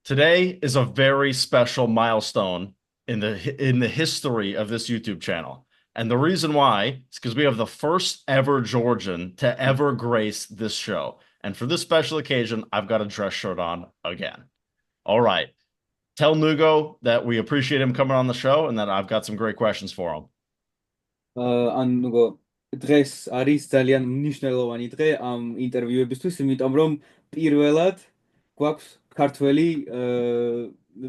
Today is a very special milestone in the history of this YouTube channel. And the reason why is because we have the first ever Georgian to ever grace this show. And for this special occasion, I've got a dress shirt on again. All right. Tell Nugo that we appreciate him coming on the show and that I've got some great questions for him. ანუ დღეს არის ძალიან მნიშვნელოვანი დღე ამ ინტერვიუებისთვის, იმიტომ რომ პირველად გვაქვს ქართველი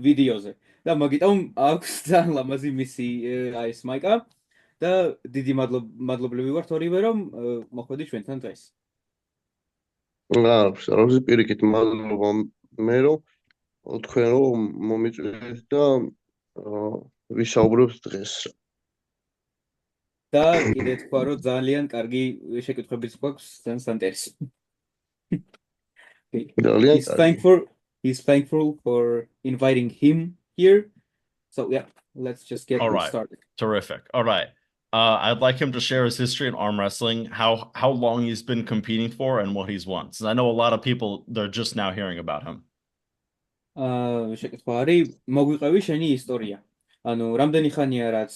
ვიდეოზე და მაგიტომ აქვს ძალიან ლამაზი მისი ეს მაიკა და დიდი მადლობლები ვართ ორივე რომ მოხვედით ჩვენთან დღეს. რამზე პირიქით მადლობა მე რომ თქვენ რომ მომიწვიეთ და ვისაუბრებთ დღეს. და კიდე თქვა რომ ძალიან კარგი შეკითხვებიც გვაქვს ძალიან საინტერესო. He's thankful for inviting him here. So yeah, let's just get started. Terrific. All right. I'd like him to share his history in arm wrestling, how long he's been competing for, and what he's won. Since I know a lot of people, they're just now hearing about him. შეკითხვა არის, მოგვიყევი შენი ისტორია. ანუ რამდენი ხანია რაც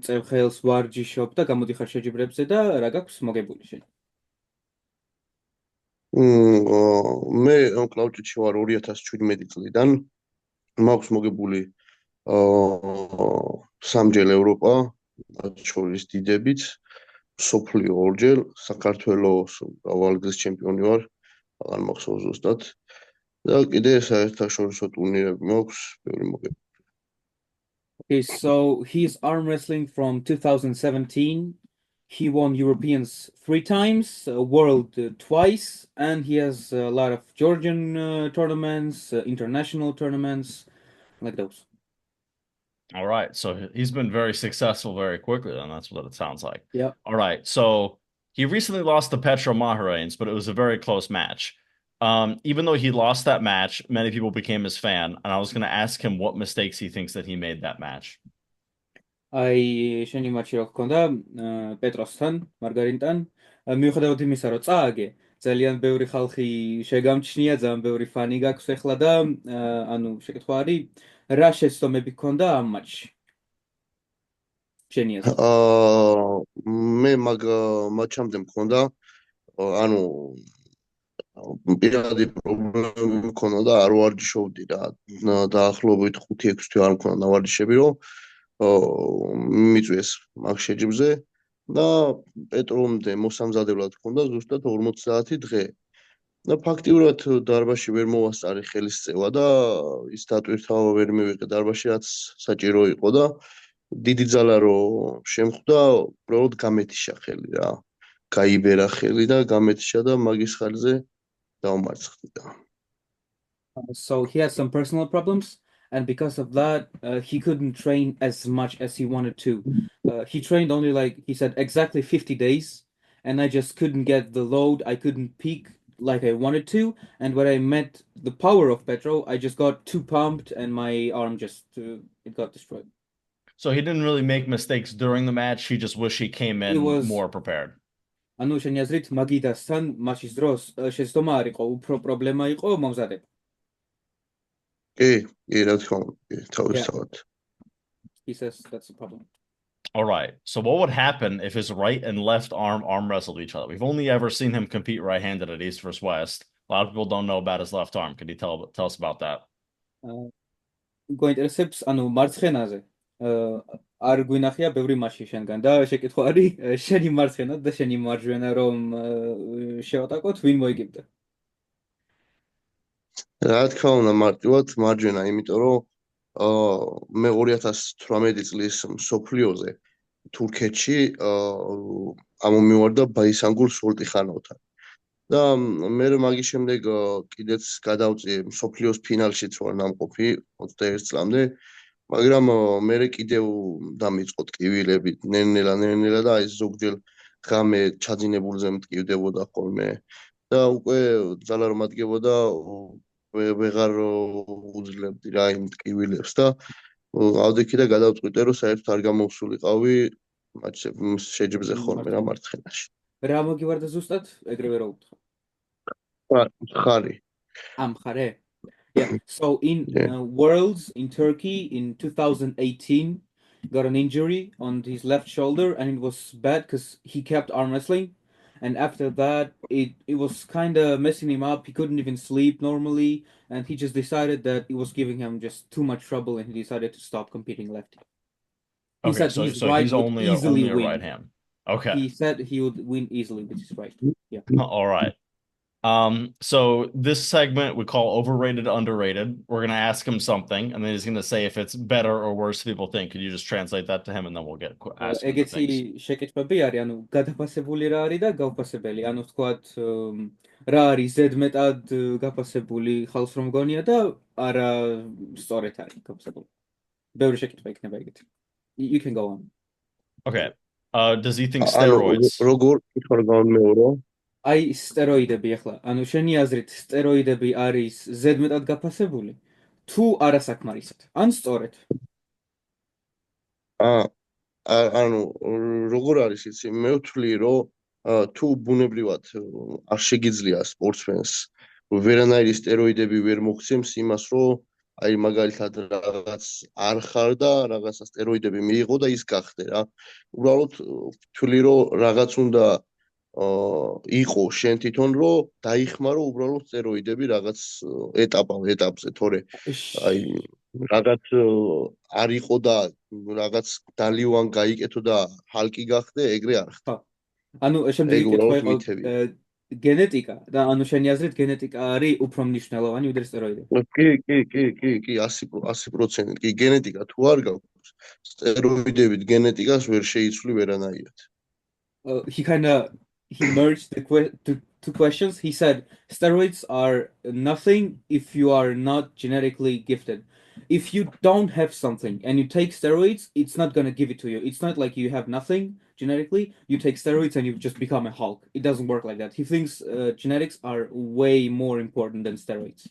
წევხელს ვარჯიშობ და გამოდიხარ შეჯიბრებზე და რა გაქვს მოგებული შენ? მე კლავჭიდში ვარ 2017 წლიდან. მაქვს მოგებული სამჯერ ევროპა, მათ შორის დიდებიც, მსოფლიო ორჯერ, საქართველოს ვალგლის ჩემპიონი ვარ, აღარ მახსოვს ზუსტად. და კიდე საერთაშორისო ტურნირები მაქვს, ბევრი მოგებული. Okay, so he's arm wrestling from 2017. He won Europeans 3 times, World twice, and he has a lot of Georgian tournaments, international tournaments, like those. All right, so he's been very successful very quickly, then that's what it sounds like. Yeah. All right, so he recently lost to Petro Marharint, but it was a very close match. Even though he lost that match, many people became his fan, and I was going to ask him what mistakes he thinks that he made that match. აი შენი მატჩი რა გქონდა პეტროსთან, მარგარინტან, მიუხედავად იმისა, რომ წააგე, ძალიან ბევრი ხალხი შეგამჩნია, ძალიან ბევრი ფანი გაქვს ახლა და ანუ შეკითხვა არის, რა შეცდომები გქონდა ამ მატჩში? შენი აზრით? მე მაგ მატჩამდე მქონდა, ანუ პირადი პრობლემები მქონდა და არ ვარჯიშობდი რა. დაახლოებით 5-6 თვე არ მქონდა ნავარჯიშები, რომ მიწვიეს მაგ შეჯიბრზე და პეტრომდე მოსამზადებლად მქონდა ზუსტად 40 საათი დღე. და ფაქტიურად დარბაზში ვერ მოვასწარი ხელისწევა და ის დატვირთვა ვერ მივიღე დარბაზში, რაც საჭირო იყო და დიდი ძალა რომ შემხვდა, უბრალოდ გამეთიშა ხელი რა. გაიბერა ხელი და გამეთიშა და მაგის ხალხზე დაუმარცხდი და. So he had some personal problems. And because of that, he couldn't train as much as he wanted to. He trained only, like he said, exactly 50 days. And I just couldn't get the load. I couldn't peak like I wanted to. And when I met the power of Petro, I just got too pumped and my arm just, it got destroyed. So he didn't really make mistakes during the match. He just wish he came in more prepared. ანუ შენი აზრით, მაგიდასთან მატჩის დროს შეცდომა არ იყო, უფრო პრობლემა იყო მომზადება. He says that's a problem. All right. So what would happen if his right and left arm wrestled each other? We've only ever seen him compete right-handed at East vs. West. A lot of people don't know about his left arm. Can you tell us about that? Გვაინტერესებს, ანუ მარცხენაზე არ გვინახია ბევრი მატჩი შენგან და შეკითხვა არის, შენი მარცხენა და შენი მარჯვენა რომ შევატაკოთ, ვინ მოიგებდა? რა თქმა უნდა, მარტივად მარჯვენა, იმიტომ რომ მე 2018 წლის მსოფლიოზე თურქეთში ამომივარდა ბაისანგულ სულტიხანოვთან. და მე მაგის შემდეგ კიდეც გადავწიე მსოფლიოს ფინალშიც ვარ ნამყოფი 21 წლამდე, მაგრამ მე კიდევ დამიწყო ტკივილები ნელ-ნელა და აი ზოგჯერ ღამე ჩაძინებულზე მტკივდებოდა ხოლმე და უკვე ძალა რომ ადგებოდა ვეღარ უძლებდი რა იმ ტკივილებს და ავდექი და გადავწყვიტე რომ საერთოდ არ გამოვსულიყავი შეჯიბრზე ხოლმე რა მარცხენაში. რა მოგივარდა ზუსტად ეგრევე რა უთხრა? ხარი. Amkhare. Yeah. So in Yeah. Worlds in Turkey in 2018, got an injury on his left shoulder, and it was bad because he kept arm wrestling, and after that, it was kind of messing him up. He couldn't even sleep normally, and he just decided that it was giving him just too much trouble, and he decided to stop competing lefty. He Okay, said so his so right he's would only easily a right win. hand. Okay. He said he would win easily with his right. Yeah. All right. So this segment we call overrated, underrated. We're gonna ask him something, and then he's gonna say if it's better or worse than people think. Could you just translate that to him, and then we'll get ask him the ეგეთი things. შეკითხვები არის, ანუ გადაფასებული რა არის და გავფასებელი. ანუ თქვათ, რა არის ზედმეტად გაფასებული ხალხს რომ გონია და არა სწორედ არის გაფასებული. ბევრი შეკითხვა იქნება ეგეთი. You can go on. Okay. Does he think ანუ steroids? როგორ კითხვა გამეორო? აი სტეროიდები ახლა, ანუ შენი აზრით სტეროიდები არის ზედმეტად გაფასებული თუ არასაკმარისად? ან სწორედ? ანუ როგორ არის იცი მე ვთვლი რომ თუ ბუნებრივად არ შეგიძლია სპორტსმენს ვერანაირი სტეროიდები ვერ მოხსენს იმას რომ აი მაგალითად რაღაც არ ხარ და რაღაცა სტეროიდები მიიღო და ის გახდე რა უბრალოდ ვთვლი რომ რაღაც უნდა იყო შენ თვითონ რომ დაიხმარო უბრალოდ სტეროიდები რაღაც ეტაპზე თორე აი რაღაც არ იყო და რაღაც დალივან გაიკეთო და ჰალკი გახდე, ეგრე არ ხდება. ხო. ანუ შემდეგი ეგ კითხვა უბრალოდ იყო მითებია. გენეტიკა და ანუ შენი აზრით გენეტიკა არის უფრო მნიშვნელოვანი ვიდრე სტეროიდები. კი, 100%. კი, გენეტიკა თუ არ გაქვს, სტეროიდებით გენეტიკას ვერ შეიცვლი ვერანაირად. He merged the two questions. He said steroids are nothing if you are not genetically gifted. If you don't have something and you take steroids, it's not gonna give it to you. It's not like you have nothing genetically. You take steroids and you just become a Hulk. It doesn't work like that. He thinks genetics are way more important than steroids.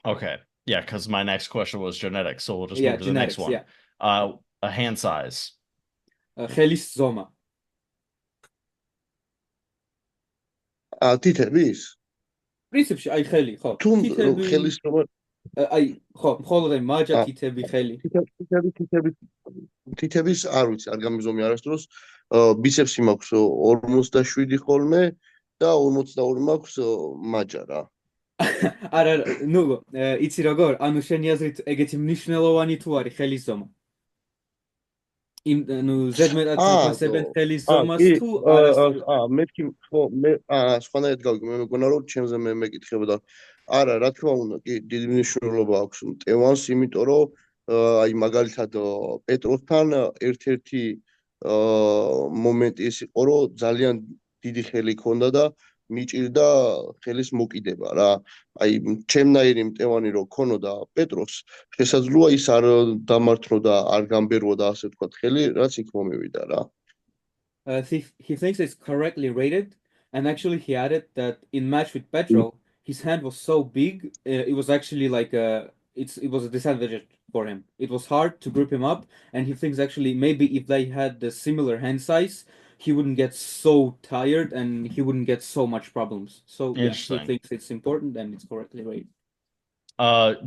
Okay. Yeah, because my next question was genetics, so we'll just Yeah, move to the next genetics, one. A hand size. ხელის ზომა. თითების? პრინციპში აი ხელი, ხო. თუ თითები ხელის ზომა აი ხო, მხოლოდ აი მაჯა თითები ხელი. თითების არ ვიცი, არ გამიზომი არასდროს. ბიცეპსი მაქვს 47 ხოლმე და 42 მაქვს მაჯა რა. არა, ნუგო, იცი როგორ? ანუ შენი აზრით ეგეთი მნიშვნელოვანი თუ არის ხელის ზომა? ნუ ზედმეტად გაფასებენ ხელის ზომას თუ არასწორ? მეთქი ხო მე სხვანაირად გავიგე მე მეგონა რომ ჩემზე მე მეკითხებოდა არა რა თქმა უნდა კი დიდი მნიშვნელობა აქვს მტევანს იმიტომ რომ აი მაგალითად პეტროსთან ერთ-ერთი მომენტი ის იყო რომ ძალიან დიდი ხელი ქონდა და მიჭირდა ხელის მოკიდება რა აი ჩემნაირი მტევანი რო ქონოდა პეტროს შესაძლოა ის არ დამართნო და არ გამბეროდა ასე ვთქვათ ხელი რაც იქ მომივიდა რა He thinks it's correctly rated, and actually he added that in match with Petro, his hand was so big, it was actually like it was a disadvantage for him. It was hard to grip him up, and he thinks actually maybe if they had the similar hand size, he wouldn't get so tired and he wouldn't get so much problems. So yeah, he thinks it's important and it's correctly rated.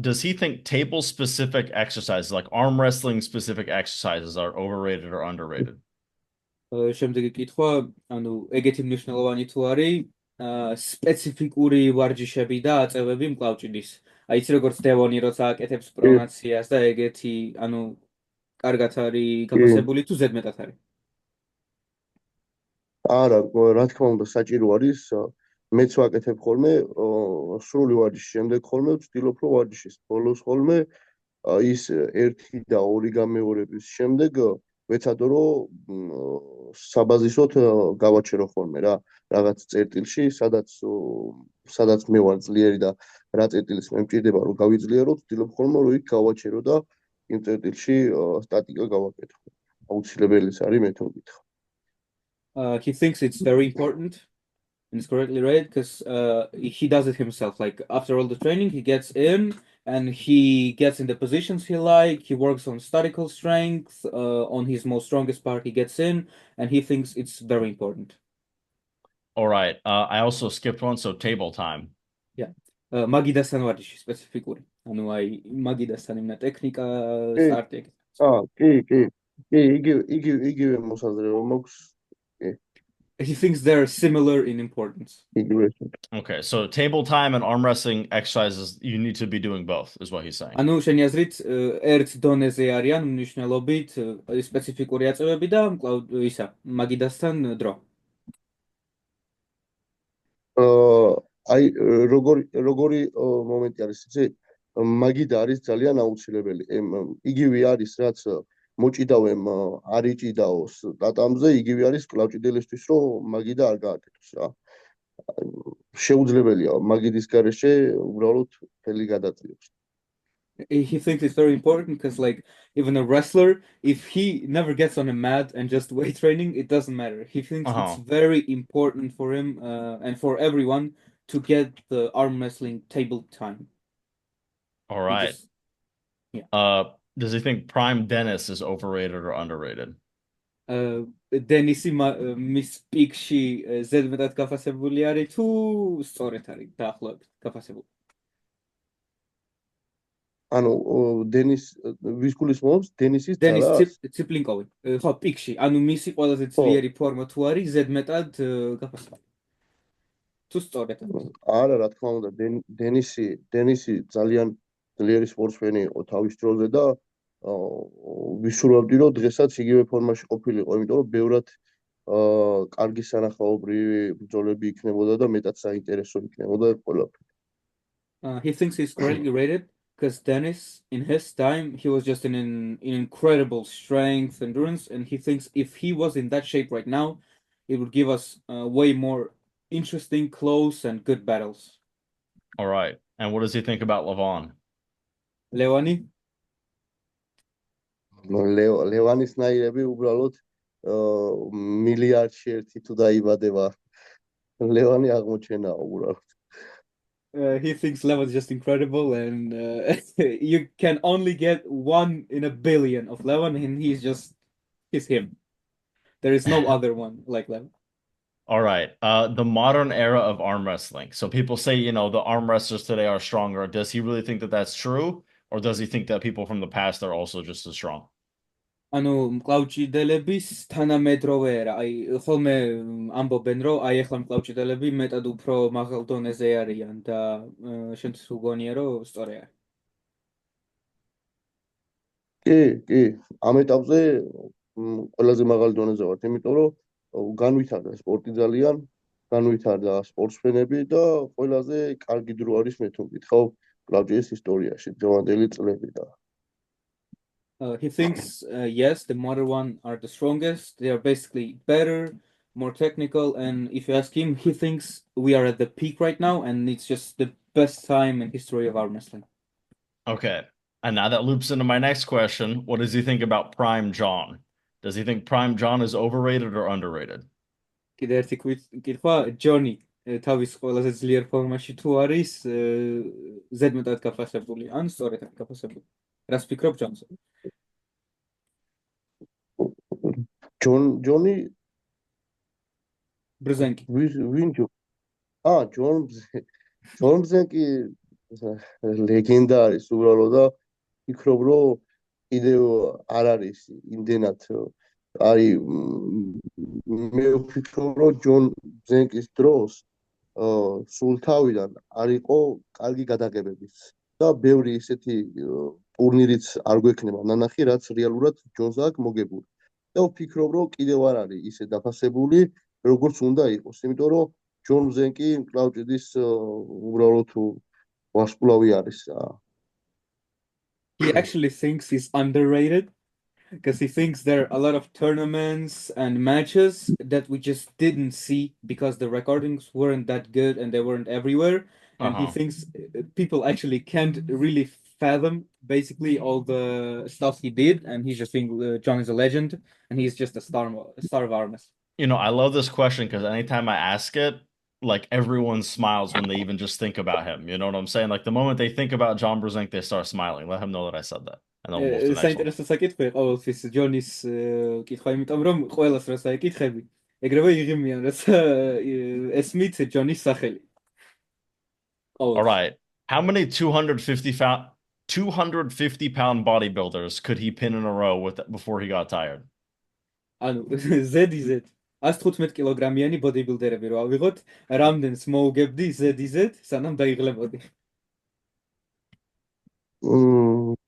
Does he think table specific exercises, like arm wrestling specific exercises, are overrated or underrated? შემდეგი კითხვა, ანუ ეგეთი მნიშვნელოვანი თუ არის სპეციფიკური ვარჯიშები და აწევები მკლავჭიდის. აი იცი როგორც დევონი როცა აკეთებს პრონაციას და ეგეთი, ანუ კარგად არის გაფასებული თუ ზედმეტად არის? არა, რა თქმა უნდა, საჭირო არის მეც ვაკეთებ ხოლმე სრული ვარჯიშის შემდეგ ხოლმე ვცდილობ რომ ვარჯიშის ბოლოს ხოლმე ის 1 და 2 გამეორების შემდეგ ვეცადო რომ საბაზისოდ გავაჩერო ხოლმე რა რაღაც წერტილში სადაც მე ვარ ძლიერი და რა წერტილის მე მჭირდება რომ გავიძლიერო ვცდილობ ხოლმე რომ იქ გავაჩერო და იმ წერტილში სტატიკა გავაკეთო აუცილებელიც არის მეთოდით He thinks it's very important and it's correctly rated because he does it himself. Like after all the training, he gets in and he gets in the positions he like. He works on statical strength. On his most strongest part, he gets in, and he thinks it's very important. All right. I also skipped one, so table time. Yeah. მაგიდასთან ვარჯიში სპეციფიკური. ანუ აი მაგიდასთან იმნა ტექნიკა, კი, სტარტი ეგ. კი, იგივე მოსაზრება მაქვს. კი, He thinks they're similar in importance. იგივე. Okay, so table time and arm wrestling exercises, you need to be doing both, is what he's saying. ანუ შენი აზრით ერთ დონეზე არიან მნიშვნელობით სპეციფიკური აწევები და ისა მაგიდასთან დრო. აი როგორი მომენტი არის, იცი? მაგიდა არის ძალიან აუცილებელი. იგივე არის, რაც მოჭიდავემ არ იჭიდაოს ტატამზე, იგივე არის კლავჭიდელისთვის, რომ მაგიდა არ გააკეთოს რა. შეუძლებელია მაგიდის გარეშე უბრალოდ მთელი გადაწიოს. He thinks it's very important because, like, even a wrestler, if he never gets on a mat and just weight training, it doesn't matter. He thinks it's very important for him and for everyone to get the arm wrestling table time. All right. Does he think Prime Dennis is overrated or underrated? დენისი მის პიკში ზედმეტად გაფასებული არის თუ სწორედ არის დაახლოებით გაფასებული? ანუ დენის ვის გულისხმობს? დენისის ძალას? დენის ციპლინკოვი. ხო, პიკში. ანუ მისი ყველაზე ძლიერი ფორმა თუ არის ზედმეტად გაფასებული. თუ სწორედ არის. არა, რა თქმა უნდა, დენისი ძალიან ძლიერი სპორტსმენი იყო თავის დროზე და ვისურვებდი, რომ დღესაც იგივე ფორმაში ყოფილიყო, იმიტომ რომ ბევრად კარგი სანახაობრივი ბრძოლები იქნებოდა და მეტად საინტერესო იქნებოდა ყველაფერი. He thinks he's correctly rated because Dennis, in his time, he was just in incredible strength, endurance, and he thinks if he was in that shape right now, it would give us way more interesting, close, and good battles. All right. And what does he think about Levan? Levani? ლევანის ნაირები უბრალოდ მილიარდში ერთი თუ დაიბადება. ლევანი აღმოჩენაა უბრალოდ. He thinks Levan is just incredible, and you can only get 1 in a billion of Levan, and he's him. There is no other one like Levan. All right. The modern era of arm wrestling. So people say, the arm wrestlers today are stronger. Does he really think that that's true? Or does he think that people from the past are also just as strong? ანუ მკლავჭიდელების თანამედროვე რა, აი ხოლმე ამბობენ რომ აი ახლა მკლავჭიდელები მეტად უფრო მაღალ დონეზე არიან და შენ თუ გონია რომ სწორია? კი, ამ ეტაპზე ყველაზე მაღალ დონეზე ვართ, იმიტომ რომ განვითარდა სპორტი ძალიან, განვითარდა სპორტსმენები და ყველაზე კარგი დრო არის მე თუ მკითხავ მკლავჭიდის ისტორიაში დღევანდელი წლები და He thinks, yes, the modern one are the strongest. They are basically better, more technical, and if you ask him, he thinks we are at the peak right now, and it's just the best time in history of arm wrestling. Okay, and now that loops into my next question. What does he think about Prime John? Does he think Prime John is overrated or underrated? კიდე ერთი კითხვა, ჯონი თავის ყველაზე ძლიერ ფორმაში თუ არის ზედმეტად გაფასებული, ან სწორედ არის გაფასებული? რას ფიქრობ ჯონზე? ჯონი ბრზენკი. ვინ ჯონ ბრზენკი ლეგენდა არის უბრალოდ და ფიქრობ რომ კიდევ არ არის იმდენად აი მე ვფიქრობ რომ ჯონ ბრზენკის დროს სულ თავიდან არ იყო კარგი გადაღებებიც და ბევრი ისეთი ტურნირიც არ გვექნება ნანახი რაც რეალურად ჯონს აქვს მოგებული და ვფიქრობ რომ კიდევ არ არის ისე დაფასებული როგორც უნდა იყოს იმიტომ რომ ჯონ ბრზენკი მკლავჭიდის უბრალოდ ვარსკვლავი არის რა. He actually thinks he's underrated because he thinks there are a lot of tournaments and matches that we just didn't see because the recordings weren't that good and they weren't everywhere. And he thinks people actually can't really fathom basically all the stuff he did. And he's just think John is a legend and he's just a star of arm wrestling. I love this question because anytime I ask it, like everyone smiles when they even just think about him. You know what I'm saying? Like the moment they think about John Brzenk, they start smiling. Let him know that I said that. And then we'll move to the next one. საინტერესო საკითხია ყოველთვის ჯონის კითხვა, იმიტომ რომ ყველას რას აიკითხები, ეგრევე იღიმიან, რაც ესმით ჯონის სახელი. All Oath. right. How many 250 pound bodybuilders could he pin in a row with before he got tired? ანუ ზედიზედ 115 კილოგრამიანი ბოდიბილდერები რო ავიღოთ, რამდენს მოუგებდი ზედიზედ, სანამ დაიღლებოდი?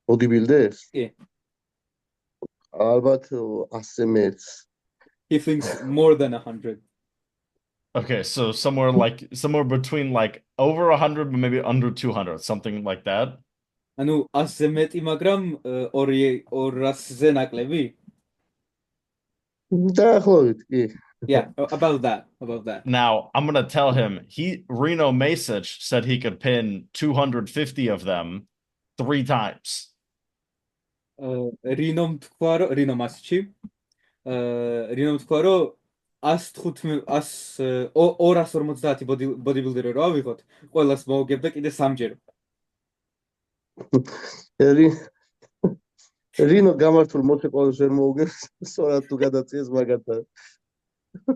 ბოდიბილდერს? კი. ალბათ 100 მეტს. He thinks more than 100. Okay, so somewhere between like over 100, but maybe under 200, something like that. ანუ 100-ზე მეტი, მაგრამ 200-ზე ნაკლები? დაახლოებით, კი. Yeah, about that. Now, I'm gonna tell him Rino Masic said he could pin 250 of them 3 times. რინომ თქვა, რომ რინო მასჩი, რინომ თქვა, რომ 250 ბოდიბილდერი რო ავიღოთ, ყველას მოუგებდა კიდე 3-ჯერ. რინო გამართულ მოცეკვავს ვერ მოუგებს, სწორად თუ გადაწიეს მაგათთან.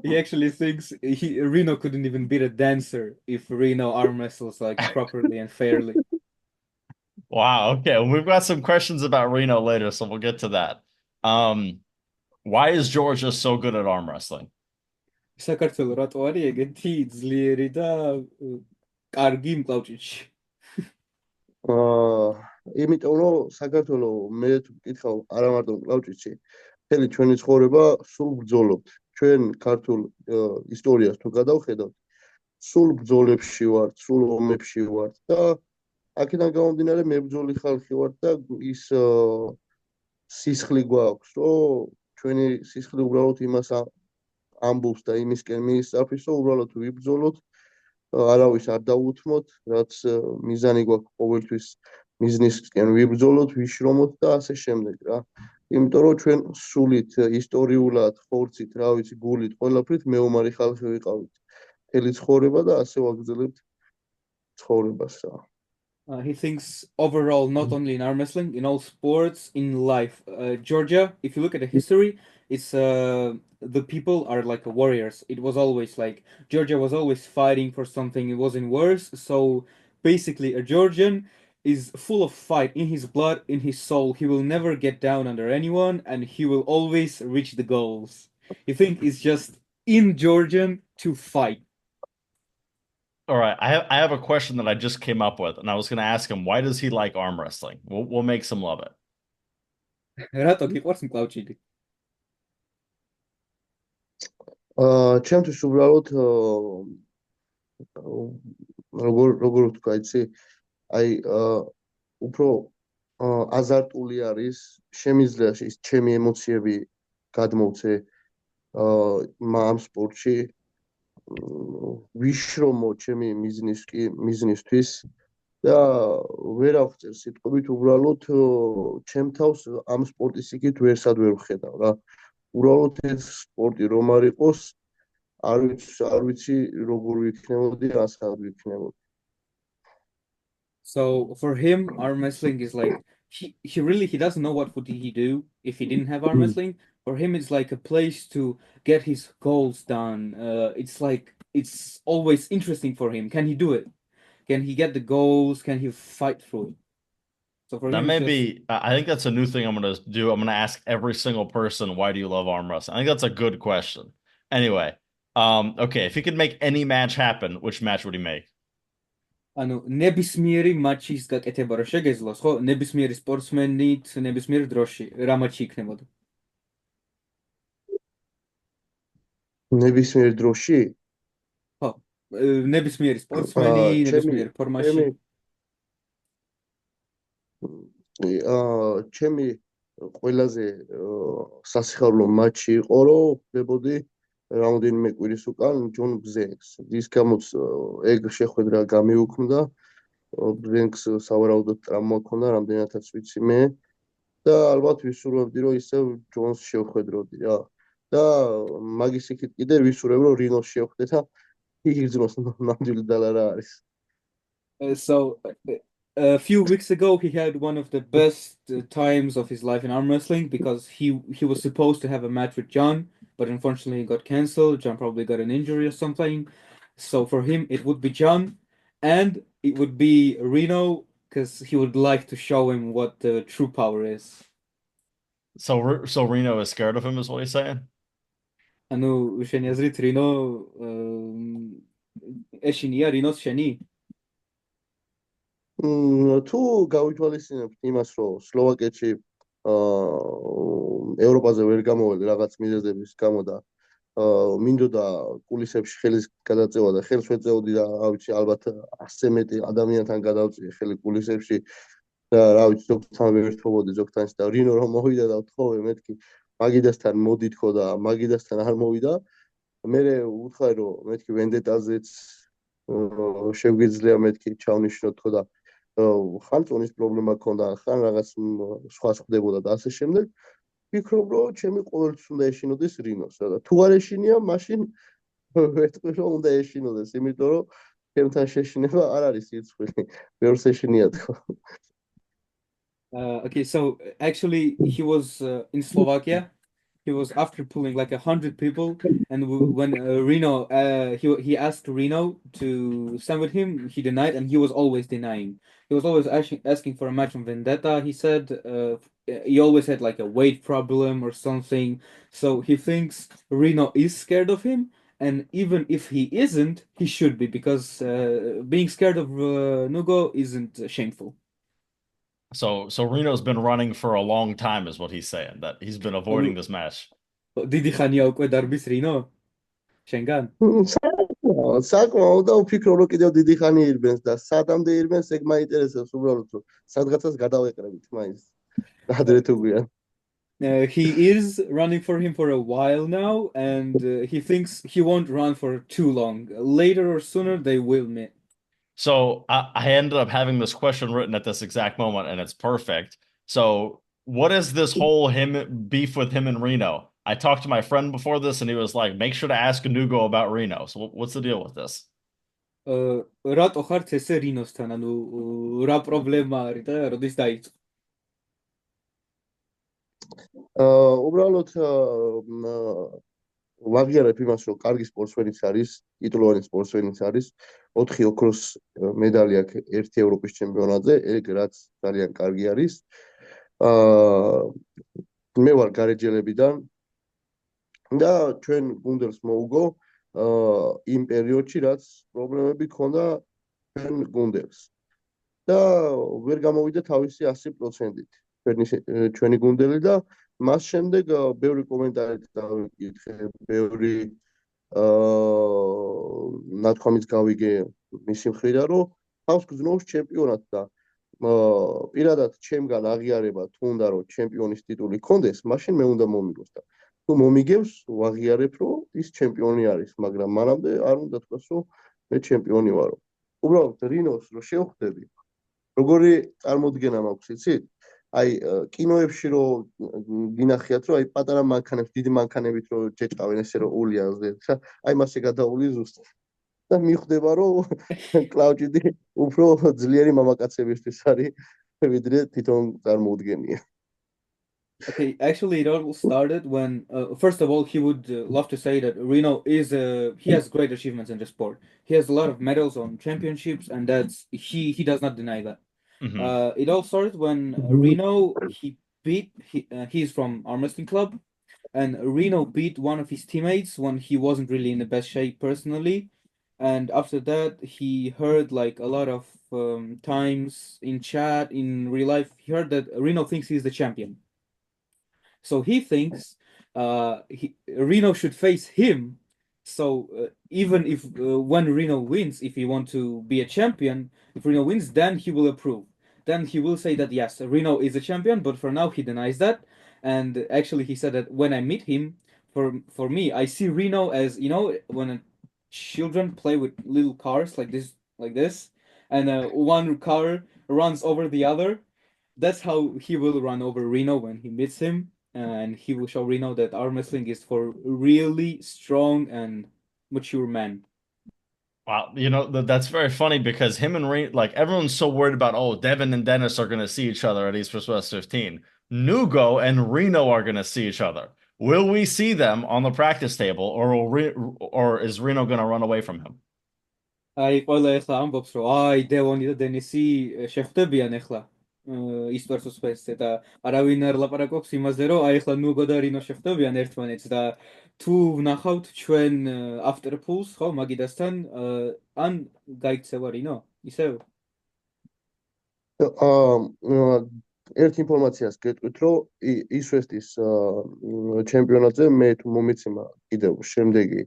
He actually thinks Rino couldn't even beat a dancer if Rino arm wrestles like properly and fairly. Wow, okay. Well, we've got some questions about Rino later, so we'll get to that. Why is Georgia so good at arm wrestling? საქართველო რატო არის ეგეთი ძლიერი და კარგი მკლავჭიდში? იმიტომ რომ საქართველო მე თუ მკითხავ არა მარტო მკლავჭიდში, მთელი ჩვენი ცხოვრება სულ ბრძოლობთ. ჩვენ ქართულ ისტორიას თუ გადავხედავთ, სულ ბრძოლებში ვართ, სულ ომებში ვართ და აქედან გამომდინარე მებრძოლი ხალხი ვართ და ის სისხლი გვაქვს, რომ ჩვენი სისხლი უბრალოდ იმას ამბობს და იმისკენ მიისწრაფის, რომ უბრალოდ ვიბრძოლოთ, არავის არ დავუთმოთ, რაც მიზანი გვაქვს ყოველთვის მიზნისკენ ვიბრძოლოთ, ვიშრომოთ და ასე შემდეგ რა. იმიტომ რომ ჩვენ სულით, ისტორიულად, ხორცით, რა ვიცი, გულით, ყველაფრით მეომარი ხალხი ვიყავით. მთელი ცხოვრება და ასე ვაგრძელებთ ცხოვრებას რა. He thinks overall, not only in arm wrestling, in all sports, in life. Georgia, if you look at the history, it's the people are like warriors. It was always like Georgia was always fighting for something. It wasn't worse. So basically, a Georgian is full of fight in his blood, in his soul. He will never get down under anyone, and he will always reach the goals. You think it's just in Georgian to fight. All right, I have a question that I just came up with, and I was going to ask him, why does he like arm wrestling? We'll make some love it. რატო გიყვარს მკლავჭიდი? ჩემთვის უბრალოდ როგორ ვთქვა, იცი? აი უფრო აზარტული არის, შემიძლია ის ჩემი ემოციები გადმოვცე ამ სპორტში. ვიშრომო ჩემი მიზნისთვის და ვერ ავხწერ სიტყვებით, უბრალოდ ჩემ თავს ამ სპორტის იქით ვერსად ვერ ვხედავ რა. უბრალოდ ეს სპორტი რომ არ იყოს, არ ვიცი როგორ ვიქნებოდი, ასხად ვიქნებოდი. So for him, arm wrestling is like he doesn't know what would he do if he didn't have arm wrestling. For him, it's like a place to get his goals done. It's like it's always interesting for him. Can he do it? Can he get the goals? Can he fight through it? So for That him, may it's just- be, I think that's a new thing I'm going to do. I'm going to ask every single person, why do you love arm wrestling? I think that's a good question. Anyway, okay, if he could make any match happen, which match would he make? ანუ ნებისმიერი მატჩის გაკეთება რა შეგეძლოს, ხო? ნებისმიერი სპორტსმენით, ნებისმიერ დროში რა მატჩი იქნებოდა? ნებისმიერ დროში? ხო. ნებისმიერი სპორტსმენი, ნებისმიერ ფორმაში. ჩემი ყველაზე სასიხარულო მატჩი იყო, რომ ხდებოდი რამდენიმე კვირის უკან ჯონ ბზენკს. ის გამოც ეგ შეხვედრა გამიუქმდა. ბზენკს სავარაუდოდ ტრამვა ჰქონდა, რამდენადაც ვიცი მე. და ალბათ ვისურვებდი, რომ ისევ ჯონს შევხვედროდი რა. და მაგის იქით კიდე ვისურვებ, რომ რინოს შევხვდე და იგრძნოს ნამდვილი დალა რა არის. So a few weeks ago, he had one of the best times of his life in arm wrestling because he was supposed to have a match with John, but unfortunately it got cancelled. John probably got an injury or something. So for him, it would be John. and it would be Rino because he would like to show him what the true power is. So Reno is scared of him, is what he's saying. ანუ შენი აზრით რინო ეშინია რინოს შენი? თუ გავითვალისწინებთ იმას, რომ სლოვაკეთში ევროპაზე ვერ გამოვლი რაღაც მიზეზების გამო და მინდოდა კულისებში ხელის გადაწევა და ხელს ვეწეოდი და რა ვიცი ალბათ 100 მეტი ადამიანთან გადავწიე ხელი კულისებში და რა ვიცი ზოგთან ვერთობოდი ზოგთან და რინო რომ მოვიდა და ვთხოვე მეთქი მაგიდასთან მოდითხო და მაგიდასთან არ მოვიდა მე უთხარი რომ მეთქი ვენდეტაზეც შეგვიძლია მეთქი ჩავნიშნოთ ხო და ხან წონის პრობლემა ქონდა ხან რაღაც სხვა ხდებოდა და ასე შემდეგ ვფიქრობ რომ ჩემი ყოველთვის უნდა ეშინოდეს რინოს და თუ არ ეშინია მაშინ ვეთქვი რომ უნდა ეშინოდეს იმიტომ რომ ჩემთან შეშინება არ არის სირცხვილი ბევრს ეშინია თქო Okay, so actually he was in Slovakia. He was after pulling like 100 people, and when Rino, he asked Rino to stand with him, he denied, and he was always denying. He was always asking for a match on Vendetta. He said he always had like a weight problem or something. So he thinks Rino is scared of him, and even if he isn't, he should be because being scared of Nugo isn't shameful. So Reno's been running for a long time, is what he's saying, that he's been avoiding this match. დიდი ხანია უკვე დარბის რინო? შენგან? საკმაოდ და ვფიქრობ რომ კიდევ დიდი ხანი ირბენს და სადამდე ირბენს ეგ მაინტერესებს უბრალოდ რომ სადღაცას გადავეყრებით მაინც ადრე თუ გვიან He is running for him for a while now, and he thinks he won't run for too long. Later or sooner, they will meet. So I ended up having this question written at this exact moment, and it's perfect. So what is this whole beef with him and Reno? I talked to my friend before this, and he was like, make sure to ask Nugo about Reno. So what's the deal with this? რატო ხართ ესე რინოსთან? ანუ რა პრობლემა არის და როდის დაიწყო? უბრალოდ ვაღიარებ იმას, რომ კარგი სპორტსმენიც არის, ტიტულოვანი სპორტსმენიც არის, 4 ოქროს მედალი აქვს ერთი ევროპის ჩემპიონატზე, ეგ რაც ძალიან კარგი არის. მე ვარ გარეჯელებიდან და ჩვენ გუნდებს მოუგო იმ პერიოდში, რაც პრობლემები ქონდა ჩვენ გუნდებს. და ვერ გამოვიდა თავისი 100%-ით ჩვენი გუნდელი და მას შემდეგ ბევრი კომენტარი დავიკითხე, ბევრი ნათქვამიც გავიგე მისი მხრიდან, რომ თავს გრძნობს ჩემპიონატს და პირადად ჩემგან აღიარება თუ უნდა რომ ჩემპიონის ტიტული ქონდეს, მაშინ მე უნდა მომიგოს და თუ მომიგებს, ვაღიარებ რომ ის ჩემპიონი არის, მაგრამ მანამდე არ უნდა თქვას რომ მე ჩემპიონი ვარო. უბრალოდ რინოს რო შევხვდები, როგორი წარმოდგენა მაქვს, იცით? აი კინოებში რო გინახიათ რომ აი პატარა მანქანებს დიდი მანქანებით რო ჯეჭყავენ ესე რომ ულიანზე ხა აი მასე გადაული ზუსტად და მიხვდება რომ კლაუჯიდი უფრო ძლიერი მამაკაცებისთვის არის ვიდრე თვითონ წარმოუდგენია. Okay, actually, it all started when, first of all, he would love to say that Rino is he has great achievements in the sport. He has a lot of medals on championships, and that's he does not deny that. It all started when Rino he's from arm wrestling club, and Rino beat one of his teammates when he wasn't really in the best shape personally, and after that he heard like a lot of times in chat in real life he heard that Rino thinks he's the champion. So he thinks Rino should face him. So even if when Rino wins, if he wants to be a champion, if Rino wins, then he will approve. Then he will say that yes, Rino is a champion, but for now he denies that. And actually, he said that when I meet him, for me, I see Rino as when children play with little cars like this, and one car runs over the other. That's how he will run over Rino when he meets him. And he will show Rino that arm wrestling is for really strong and mature men. Wow, that's very funny because him and Reno, like everyone's so worried about, oh, Devin and Dennis are going to see each other at East vs. West 15. Nugo and Reno are going to see each other. Will we see them on the practice table, or is Reno going to run away from him? აი, ყველა ეხლა ამბობს, რომ აი, დევონი და დენისი შეხვდებიან ეხლა ისტორს უსპენსზე და არავინ არ ლაპარაკობს იმაზე, რომ აი, ეხლა ნუგო და რინო შეხვდებიან ერთმანეთს და თუ ვნახავთ ჩვენ after pools, ხო, მაგიდასთან ან გაიქცევა რინო, ისევ? აა ერთ ინფორმაციას გეტყვით, რომ ისვესტის ჩემპიონატზე მე თუ მომეცემა კიდევ შემდეგი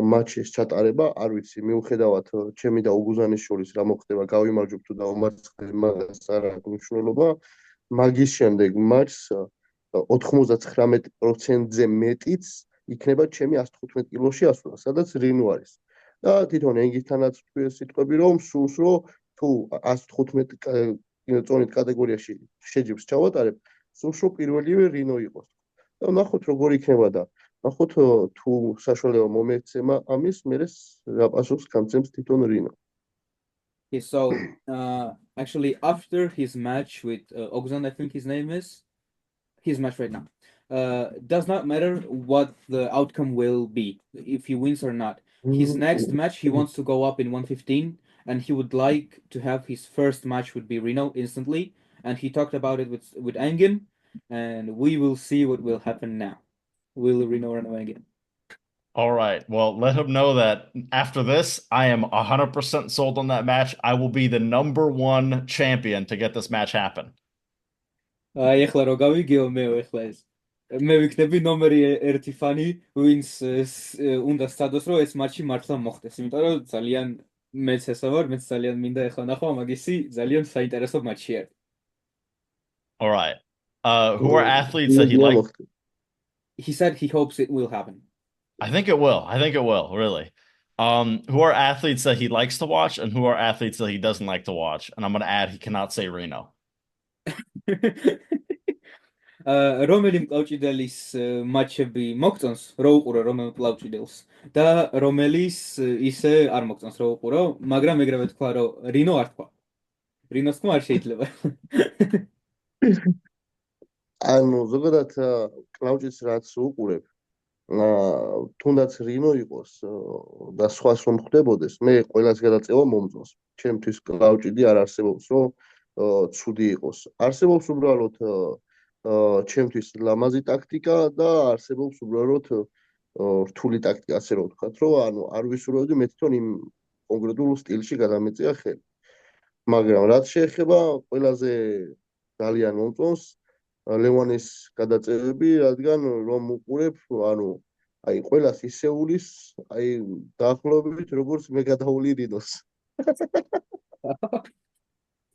მატჩის ჩატარება, არ ვიცი, მიუხედავად ჩემი და უგუზანის შორის რა მოხდება, გავიმარჯვებ თუ დავამარცხებ, მაგას არ აქვს მნიშვნელობა. მაგის შემდეგ მატჩს 99%-ზე მეტიც იქნება ჩემი 115 კილოში ასვლა, სადაც რინო არის. და თვითონ ენგისთანაც თქვი ეს სიტყვები, რომ სულს რომ თუ 115 წონით კატეგორიაში შეჯიბრს ჩავატარებ, სულს რომ პირველივე რინო იყოს. და ნახოთ როგორ იქნება და ნახოთ თუ საშუალება მომეცემა ამის, მე რა პასუხს გამცემს თვითონ რინო. Okay, so actually, after his match with Ogzan, I think his name is, his match right now, does not matter what the outcome will be, if he wins or not. His next match, he wants to go up in 115, and he would like to have his first match would be Rino instantly. And he talked about it with Engin, and we will see what will happen now. Will Rino run away again? All right. Well, let him know that after this, I am 100% sold on that match. I will be the number 1 champion to get this match happen. აი, ეხლა რო გავიგეო მე ეხლა ეს. მე ვიქნები ნომერი 1 ფანი, ვინც უნდა სცადოს, რომ ეს მატჩი მართლა მოხდეს. იმიტომ რომ ძალიან მეც ესა ვარ, მეც ძალიან მინდა ეხლა ნახო მაგისი ძალიან საინტერესო მატჩი არის. All right. Who are athletes that he იმედია likes? მოხდეს. He said he hopes it will happen. I think it will. I think it will, really. Who are athletes that he likes to watch and who are athletes that he doesn't like to watch? And I'm going to add, he cannot say Reno. რომელი მკლავჭიდელის მატჩები მოგწონს, რო უყურო რომელ მკლავჭიდელს და რომელის ისე არ მოგწონს, რო უყურო, მაგრამ ეგრევე თქვა, რომ რინო არ თქვა. რინოს თქმა არ შეიძლება. ანუ ზოგადად კლავჭის რაც უყურებ, თუნდაც რინო იყოს და სხვას რომ ხვდებოდეს, მე ყველას გადაწევა მომწონს. ჩემთვის კლავჭიდი არ არსებობს, რომ ცუდი იყოს. არსებობს უბრალოდ ჩემთვის ლამაზი ტაქტიკა და არსებობს უბრალოდ რთული ტაქტიკა, ასე რომ ვთქვათ, რომ ანუ არ ვისურვებდი მე თვითონ იმ კონკრეტულ სტილში გადამეწია ხელი. მაგრამ რაც შეეხება ყველაზე ძალიან მომწონს ლევანის გადაწევები, რადგან რომ უყურებ, ანუ აი ყველას ისეულის, აი დაახლოებით როგორც მე გადავული რინოს.